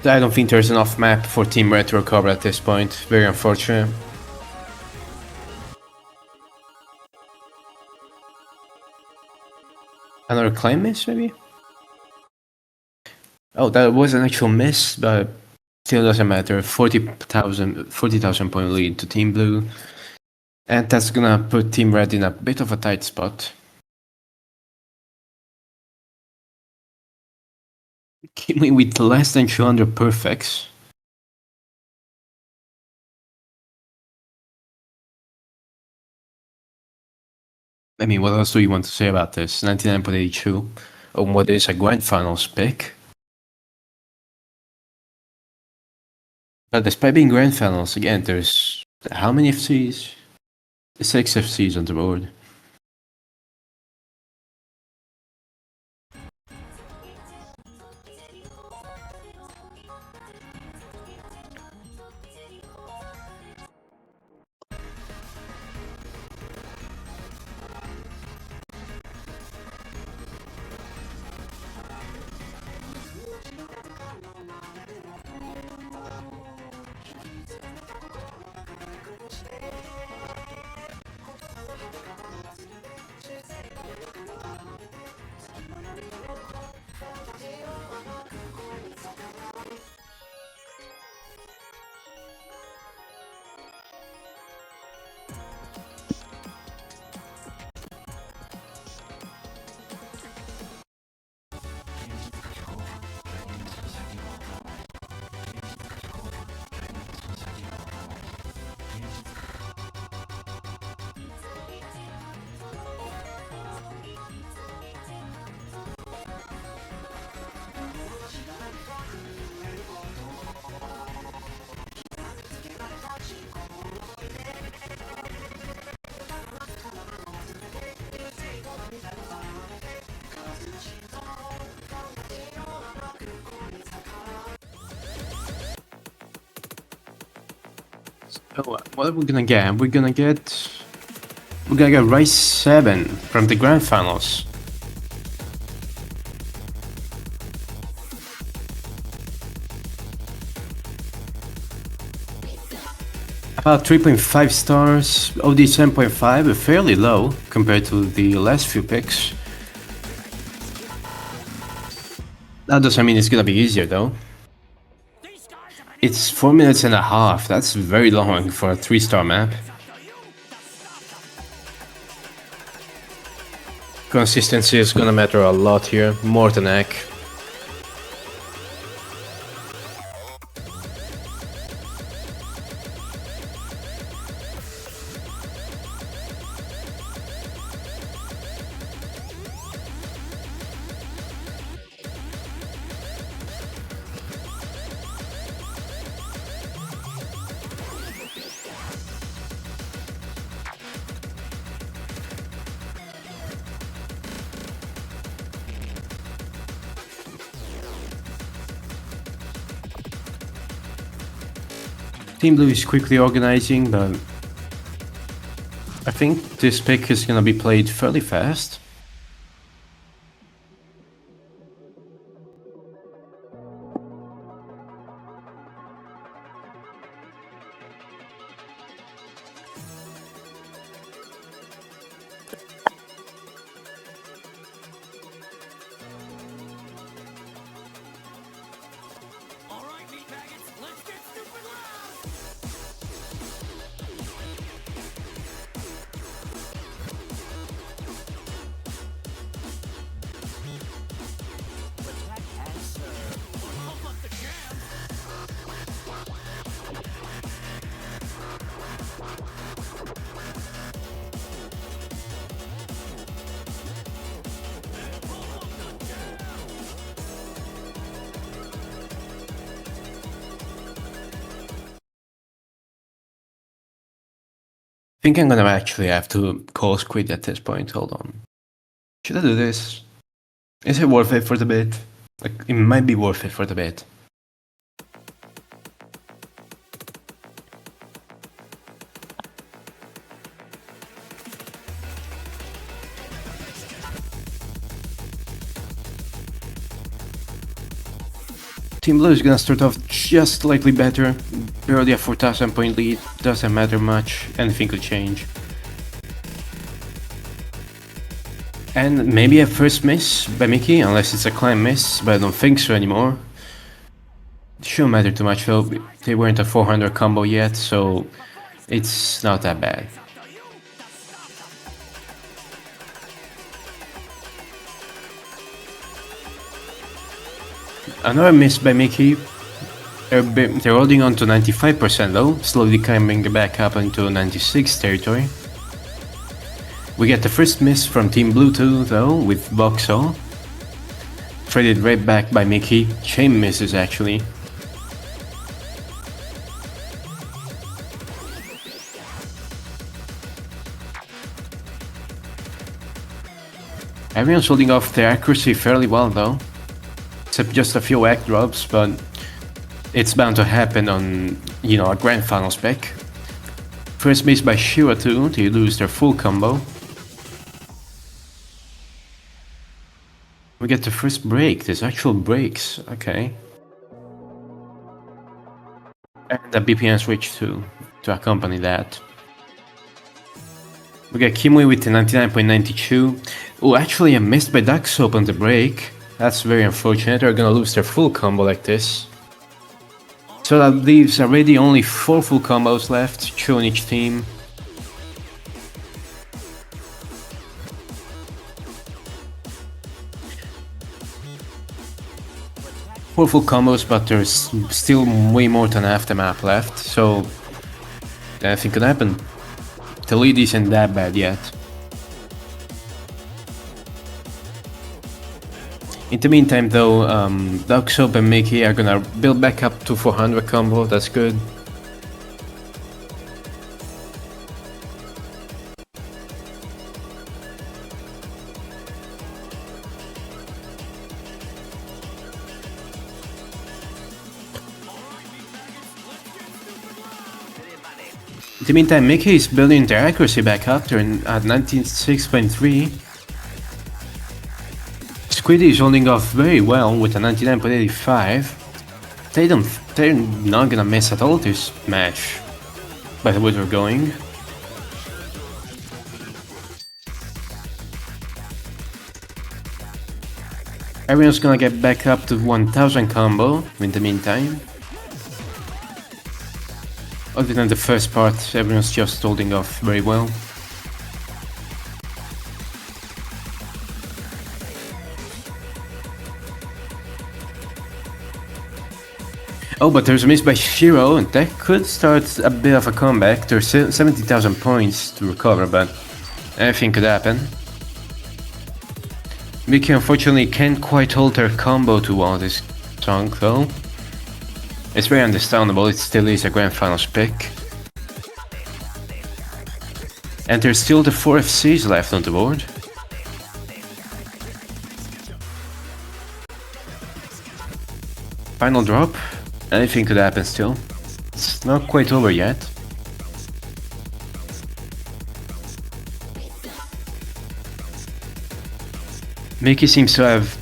I don't think there's enough map for Team Red to recover at this point. Very unfortunate. Another claim miss, maybe? Oh, that was an actual miss, but still doesn't matter. 40,000 point lead to Team Blue. And that's gonna put Team Red in a bit of a tight spot. Killing with less than 200 perfects. I mean, what else do you want to say about this? 99.82 on what is a grand finals pick. But despite being grand finals, again, there's how many FCs? 6 FCs on the board. So what are we gonna get? We're gonna get Rice 7 from the grand finals. About 3.5 stars, OD 7.5, fairly low compared to the last few picks. That doesn't mean it's gonna be easier though. It's 4 minutes and a half, that's very long for a 3-star map. Consistency is gonna matter a lot here, more than Egg. Team Blue is quickly organizing, but I think this pick is gonna be played fairly fast. Alright, meat maggots, let's get stupid loud! Protect and serve. Pump up the jam! I think I'm gonna actually have to call quit at this point. Hold on. Should I do this? Is it worth it for the bit? Like, it might be worth it for the bit. Team Blue is gonna start off just slightly better. Barely a 4,000 point lead. Doesn't matter much. Anything could change. And maybe a first miss by Mickey, unless it's a climb miss, but I don't think so anymore. It shouldn't matter too much though. They weren't a 400 combo yet, so it's not that bad. Another miss by Mickey. They're holding on to 95% though, slowly climbing back up into 96 territory. We get the first miss from Team Blue too though, with Voxel. Traded right back by Mickey. Chain misses actually. Everyone's holding off their accuracy fairly well though. Except just a few act drops, but it's bound to happen on, you know, a grand final spec. First miss by Shira too, they lose their full combo. We get the first break, there's actual breaks, okay. And a BPM switch too, to accompany that. We get Kimui with the 99.92. Oh, actually I missed by Duck Soap on the break. That's very unfortunate, they're gonna lose their full combo like this. So that leaves already only 4 full combos left, 2 on each team. Four full combos, but there's still way more than half the map left, so anything could happen. The lead isn't that bad yet. In the meantime though, Duck Soap and Mickey are gonna build back up to 400 combo, that's good. In the meantime, Mickey is building their accuracy back up, they're at 96.3. Squiddy is holding off very well with a 99.85. They're not gonna miss at all this match, by the way they're going. Everyone's gonna get back up to 1000 combo in the meantime. Other than the first part, everyone's just holding off very well. Oh, but there's a miss by Shiro, and that could start a bit of a comeback. There's 70,000 points to recover, but anything could happen. Mickey unfortunately can't quite hold her combo to all this song though. It's very understandable, it still is a grand finals pick. And there's still the 4 FCs left on the board. Final drop. Anything could happen still. It's not quite over yet. Mickey seems to have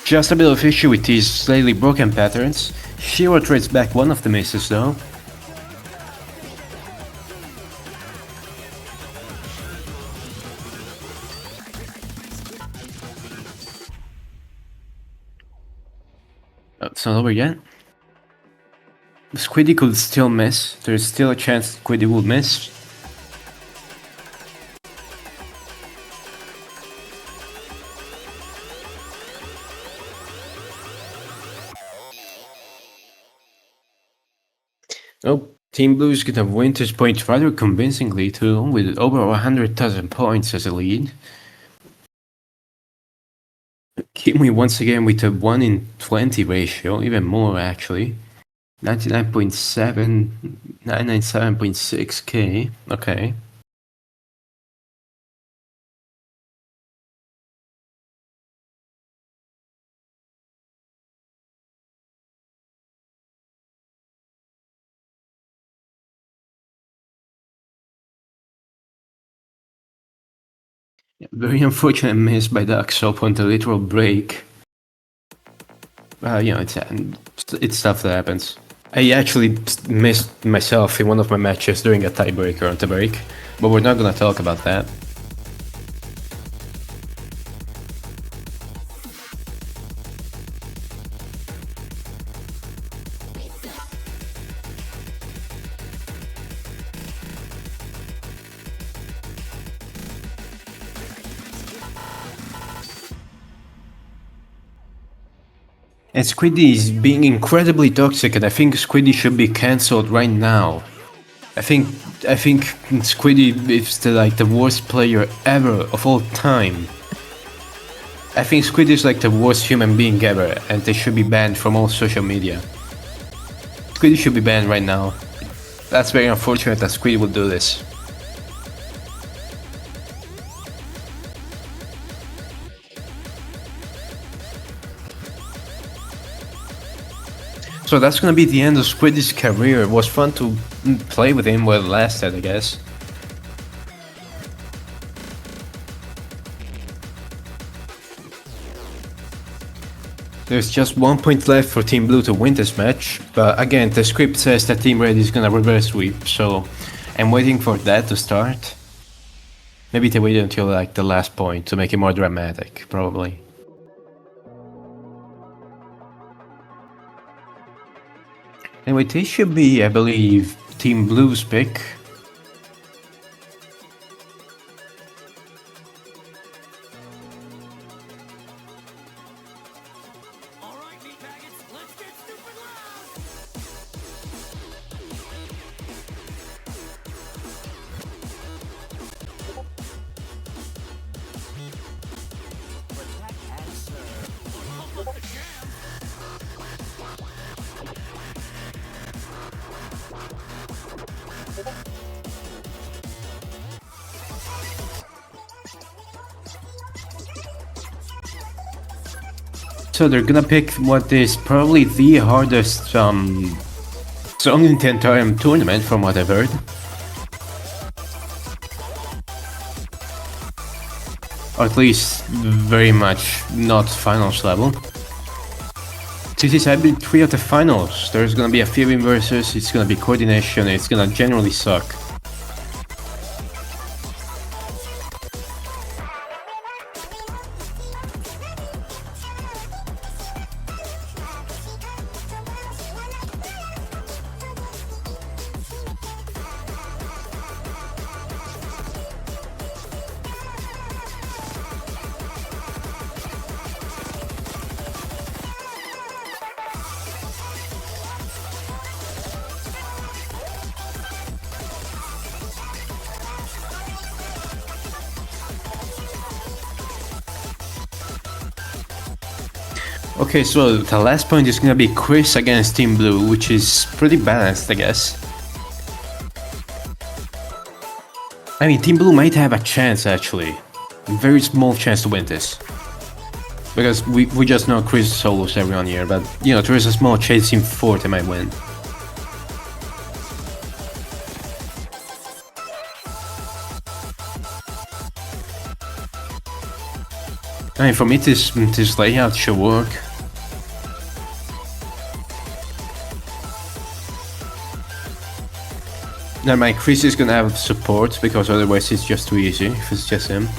just a bit of issue with these slightly broken patterns. Shiro trades back one of the misses though. It's not over yet. Squiddy could still miss. There's still a chance Squiddy will miss. Oh, Team Blue is gonna win this point rather convincingly too, with over 100,000 points as a lead. Kimi once again with a 1 in 20 ratio, even more actually. 99.7, 997.6k, okay. Very unfortunate miss by Duxop on the literal break. You know, it's stuff that happens. I actually missed myself in one of my matches during a tiebreaker on the break, but we're not gonna talk about that. And Squiddy is being incredibly toxic, and I think Squiddy should be cancelled right now. I think Squiddy is the worst player ever of all time. I think Squiddy is like the worst human being ever, and they should be banned from all social media. Squiddy should be banned right now. That's very unfortunate that Squiddy will do this. So that's gonna be the end of Squiddy's career. It was fun to play with him while it lasted, I guess. There's just 1 point left for Team Blue to win this match, but again, the script says that Team Red is gonna reverse sweep, so I'm waiting for that to start. Maybe they wait until like the last point to make it more dramatic, probably. Anyway, this should be, I believe, Team Blue's pick. Alright, meat maggots, let's get stupid loud! Protect and serve. Pump up the jam! So they're gonna pick what is probably the hardest song in the entire tournament, from what I've heard. Or at least very much not finals level. This is, I believe, 3 of the finals. There's gonna be a few inverses, it's gonna be coordination, it's gonna generally suck. Okay, so the last point is gonna be Chris against Team Blue, which is pretty balanced, I guess. I mean, Team Blue might have a chance, actually. A very small chance to win this. Because we just know Chris solos everyone here, but, you know, there is a small chance Team 4 they might win. I mean, for me, this layout should work. Now, my Chris is gonna have support, because otherwise it's just too easy if it's just him.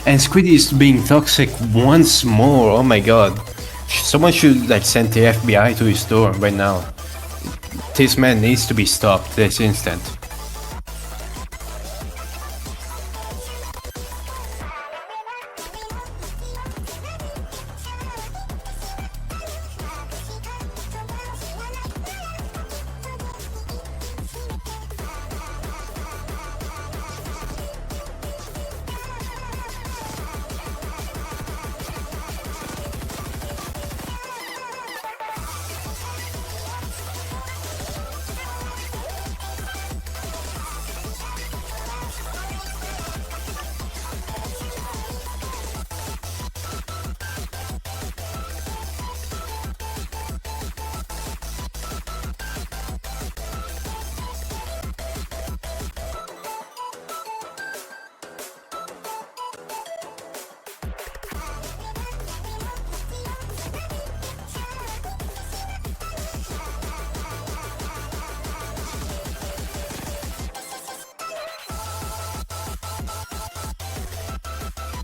And Squiddy is being toxic once more. Oh my god. Someone should like send the FBI to his door right now. This man needs to be stopped this instant.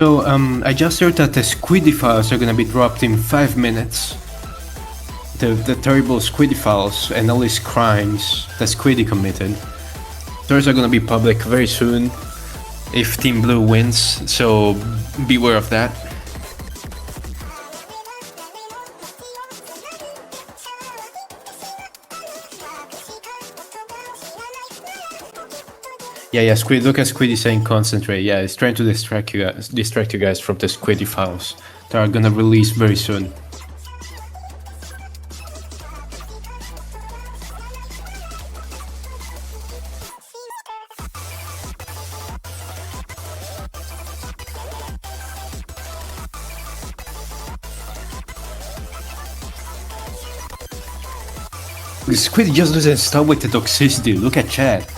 So, I just heard that the Squiddy files are gonna be dropped in 5 minutes. The terrible Squiddy files and all these crimes that Squiddy committed. Those are gonna be public very soon if Team Blue wins, so beware of that. Yeah, Squid. Look at Squiddy saying concentrate. Yeah, it's trying to distract you guys from the Squiddy files that are gonna release very soon. Squiddy just doesn't stop with the toxicity. Look at chat.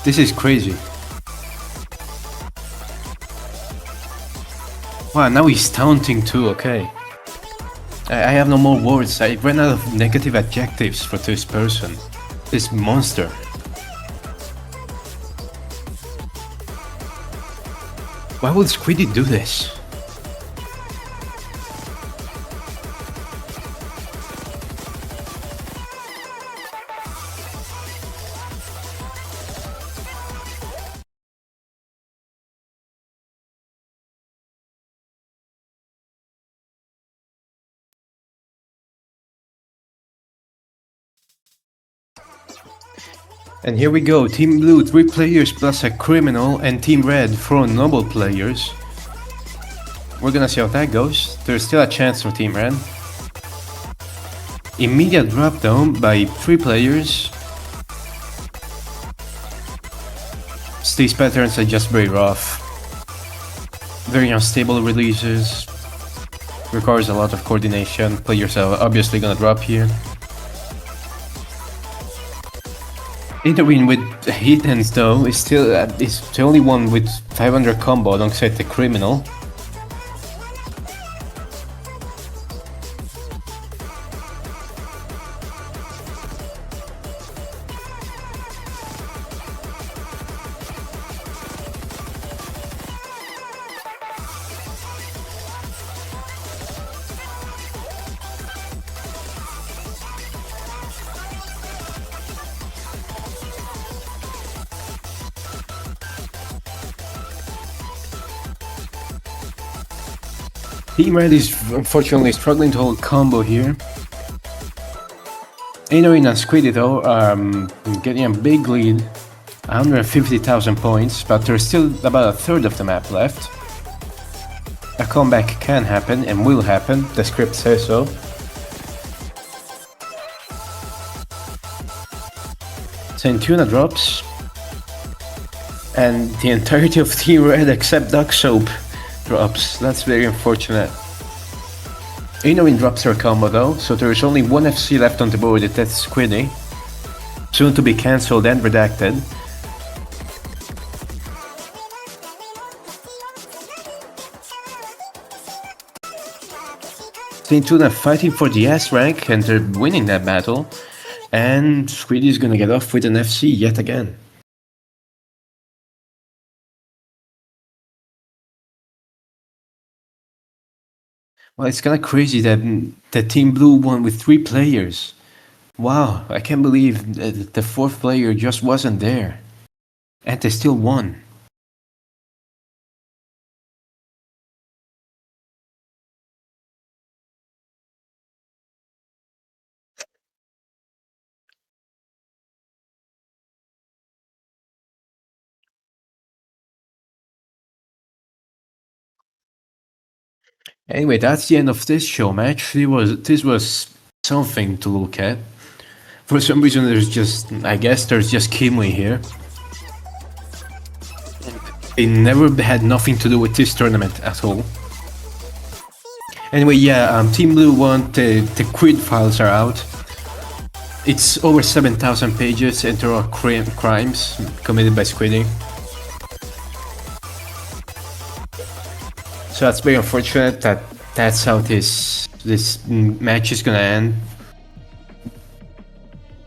This is crazy. Wow, now he's taunting too, okay. I have no more words. I ran out of negative adjectives for this person. This monster. Why would Squiddy do this? And here we go, Team Blue 3 players plus a criminal, and Team Red 4 noble players. We're gonna see how that goes. There's still a chance for Team Red. Immediate drop down by 3 players. These patterns are just very rough. Very unstable releases. Requires a lot of coordination. Players are obviously gonna drop here. Intervene with Heathens though is still is the only one with 500 combo alongside the criminal. Team Red is unfortunately struggling to hold combo here. Inorin and Squiddy though are getting a big lead, 150,000 points, but there's still about a third of the map left. A comeback can happen and will happen, the script says so. Centuna drops, and the entirety of Team Red except Duck Soap drops. That's very unfortunate. Inorin drops her combo though, so there is only one FC left on the board, and that's Squiddy. Soon to be cancelled and redacted. Centuna fighting for the S rank, and they're winning that battle. And Squiddy is gonna get off with an FC yet again. Well, it's kind of crazy that Team Blue won with 3 players. Wow, I can't believe the 4th player just wasn't there. And they still won. Anyway, that's the end of this show match. This was something to look at. For some reason, I guess there's just Kimley here. It never had nothing to do with this tournament at all. Anyway, yeah, Team Blue won. The quid files are out. It's over 7,000 pages, and there are crimes committed by squidding. So that's very unfortunate that that's how this match is gonna end.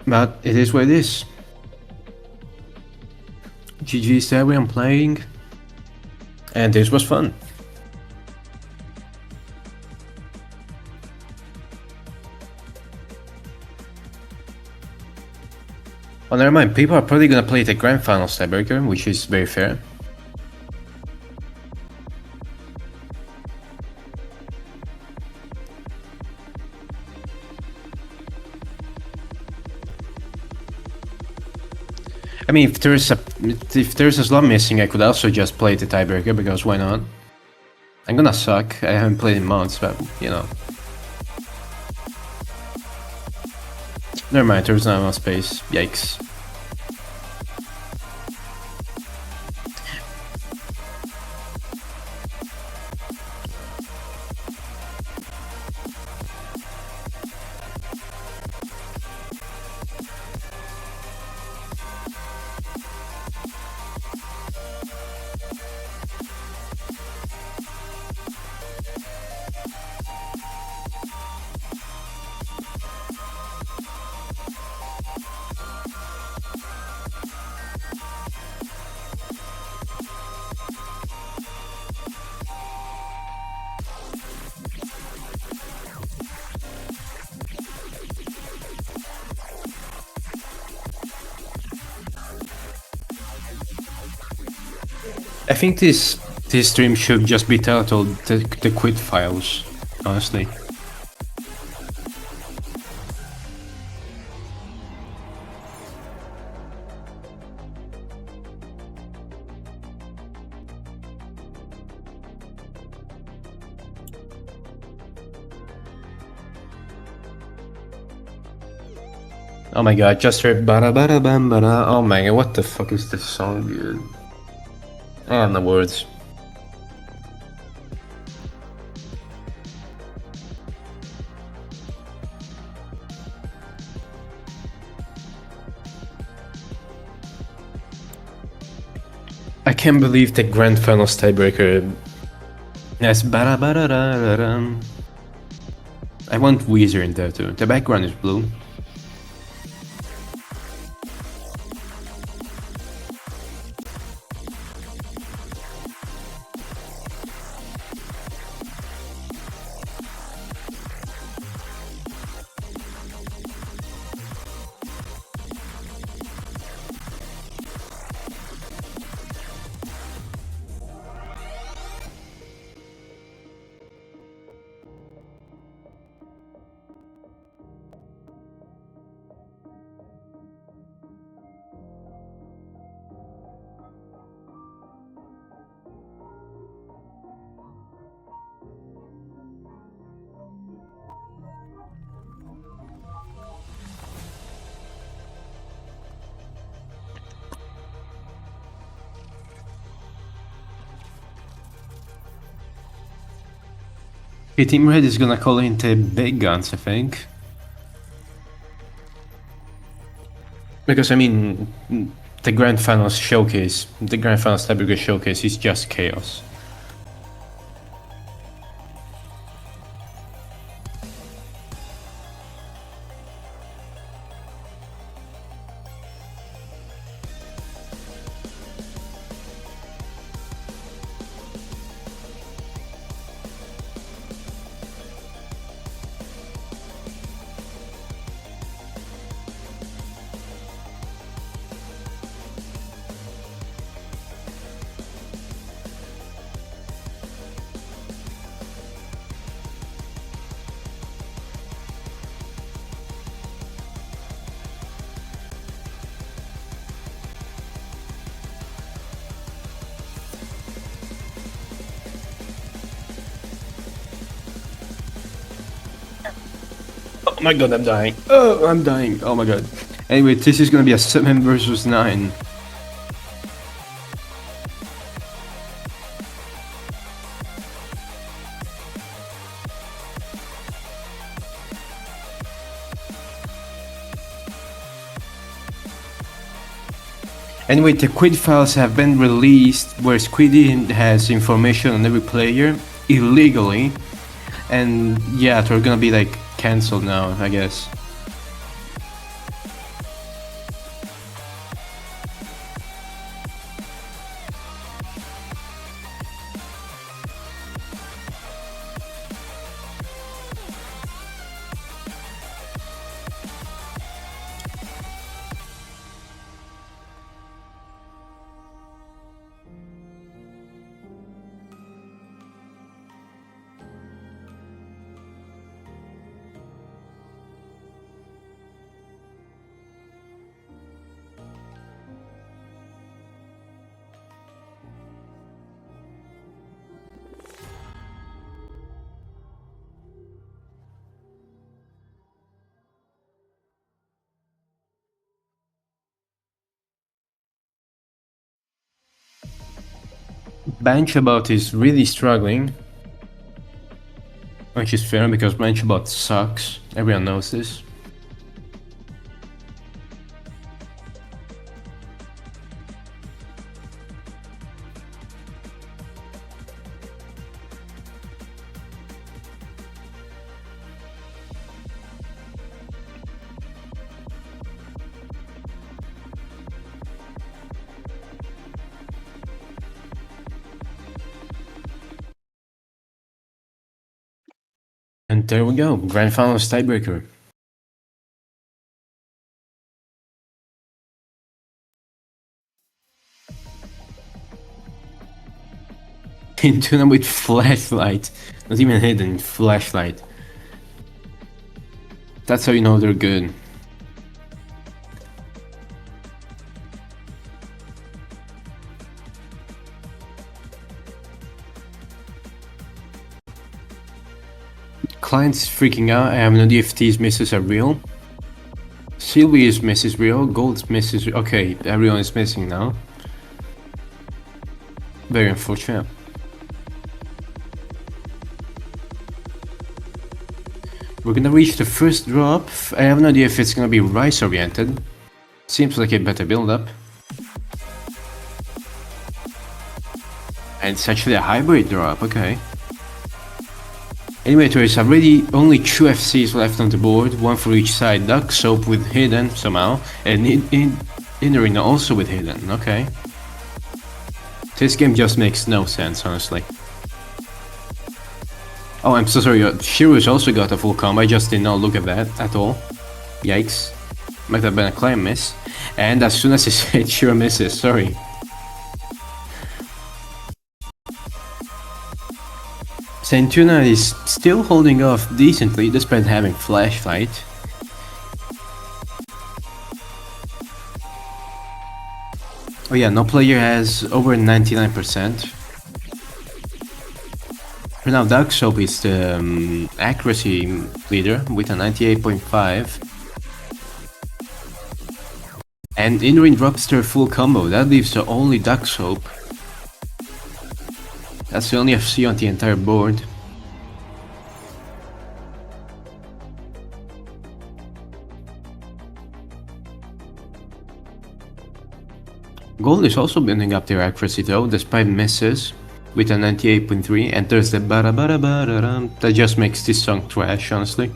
But it is what it is. GG's to everyone playing. And this was fun. Oh, never mind. People are probably gonna play the Grand Finals tiebreaker, which is very fair. I mean, if there's a slot missing, I could also just play the tiebreaker, because why not? I'm gonna suck. I haven't played in months, but you know. Never mind, there's not enough space. Yikes. I think this stream should just be titled the Quid Files, honestly. Oh my god, just heard bada bada bam bada. Oh my god, what the fuck is this song, dude? I have no words. I can't believe the Grand Finals tiebreaker. Yes, bada bada da da. I want Weezer in there too. The background is blue. Okay, Team Red is gonna call in the big guns, I think. Because, I mean, the Grand Finals showcase, the Grand Finals tiebreaker showcase is just chaos. Oh my god, I'm dying. Oh, I'm dying. Oh my god. Anyway, this is gonna be a 7 versus 9. Anyway, the quid files have been released where Squiddy has information on every player illegally. And yeah, they're gonna be like cancelled now, I guess. Benchabot is really struggling, which is fair because Benchabot sucks. Everyone knows this. And there we go, Grand Finals tiebreaker. Into them with flashlight, not even hidden, flashlight. That's how you know they're good. Client's freaking out. I have no idea if these misses are real. Sylvia's miss is real. Gold's miss is real. Okay, everyone is missing now. Very unfortunate. We're gonna reach the first drop. I have no idea if it's gonna be rice oriented. Seems like a better build up. And it's actually a hybrid drop, okay. Anyway, there is already only 2 FCs left on the board, one for each side. Duck Soap with hidden somehow, and in arena also with hidden, okay. This game just makes no sense, honestly. Oh, I'm so sorry, Shiru's also got a full combo, I just did not look at that at all. Yikes. Might have been a climb miss. And as soon as I said Shiru misses, sorry. Santuna is still holding off decently despite having flashlight. Oh yeah, no player has over 99%. For now, Dark Soap is the accuracy leader with a 98.5. And in-ring drops their full combo, that leaves the only Dark Soap. That's the only FC on the entire board. Gold is also building up their accuracy though, despite misses, with a 98.3, and there's the bara bara bara that just makes this song trash, honestly.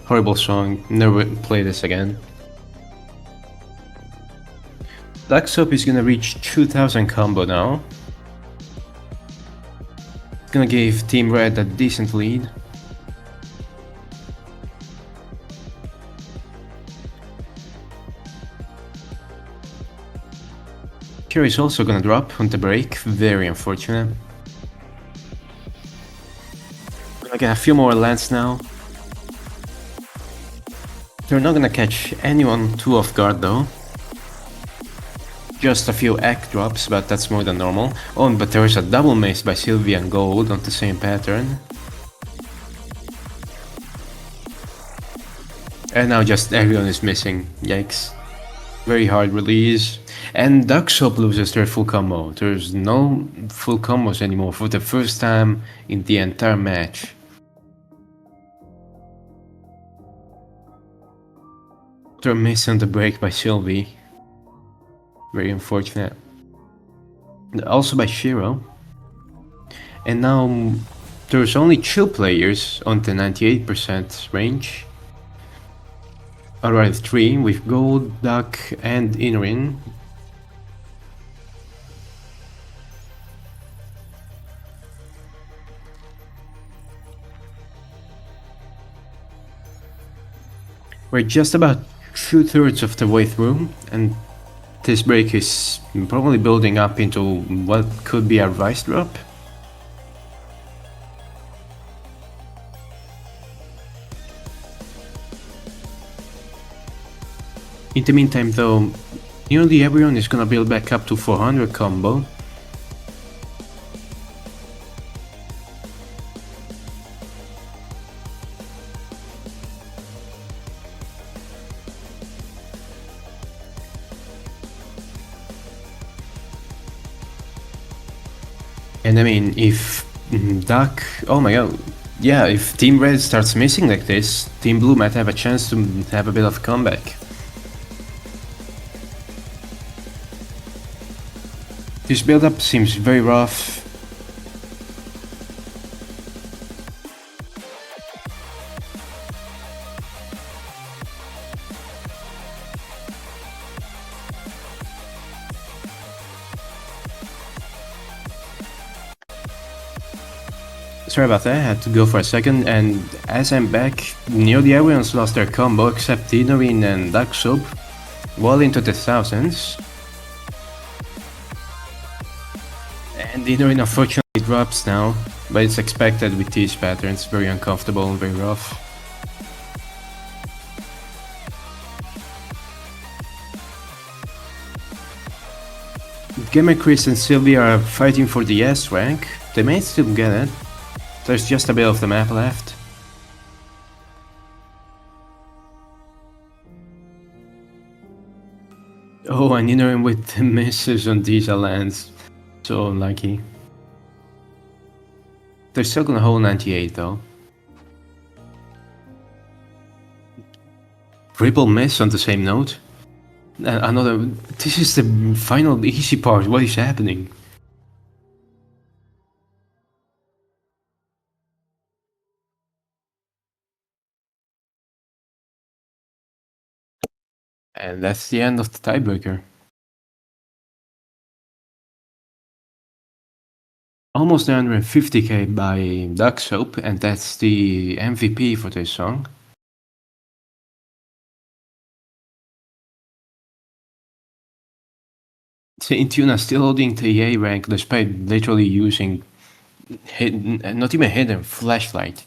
Horrible song, never play this again. Dark Soap is gonna reach 2000 combo now. Gonna give Team Red a decent lead. Here is also gonna drop on the break, very unfortunate. Gonna get a few more lands now. They're not gonna catch anyone too off guard though. Just a few egg drops, but that's more than normal. Oh, but there is a double mace by Sylvia and Gold on the same pattern. And now just everyone is missing. Yikes. Very hard release. And Duck Soap loses their full combo. There's no full combos anymore for the first time in the entire match. They're miss on the break by Sylvie. Very unfortunate. Also by Shiro. And now there's only 2 players on the 98% range. Alright, 3 with Gold, Duck and Inurin. We're just about 2/3 of the way through, and this break is probably building up into what could be a Rice drop. In the meantime though, nearly everyone is gonna build back up to 400 combo. And I mean, if Duck, oh my god, yeah, if Team Red starts missing like this, Team Blue might have a chance to have a bit of a comeback. This build-up seems very rough. Sorry about that, I had to go for a second, and as I'm back, nearly everyone's lost their combo except Inurin and Duck Soap, well into the thousands. And Inurin unfortunately drops now, but it's expected with these patterns, very uncomfortable and very rough. Gamer Chris and Sylvia are fighting for the S rank, they may still get it. There's just a bit of the map left. Oh, and Inurin with the misses on these lands. So unlucky. They're still gonna hold 98 though. Triple miss on the same note. Another. This is the final easy part. What is happening? And that's the end of the tiebreaker. Almost 150k by Duck Soap, and that's the MVP for this song. Saint Tuna still holding the A rank despite literally using not even hidden, flashlight.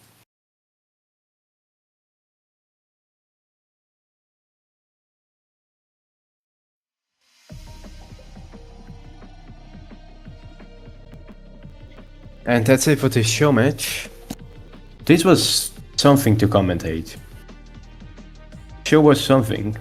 And that's it for this show match. This was something to commentate. Show was something.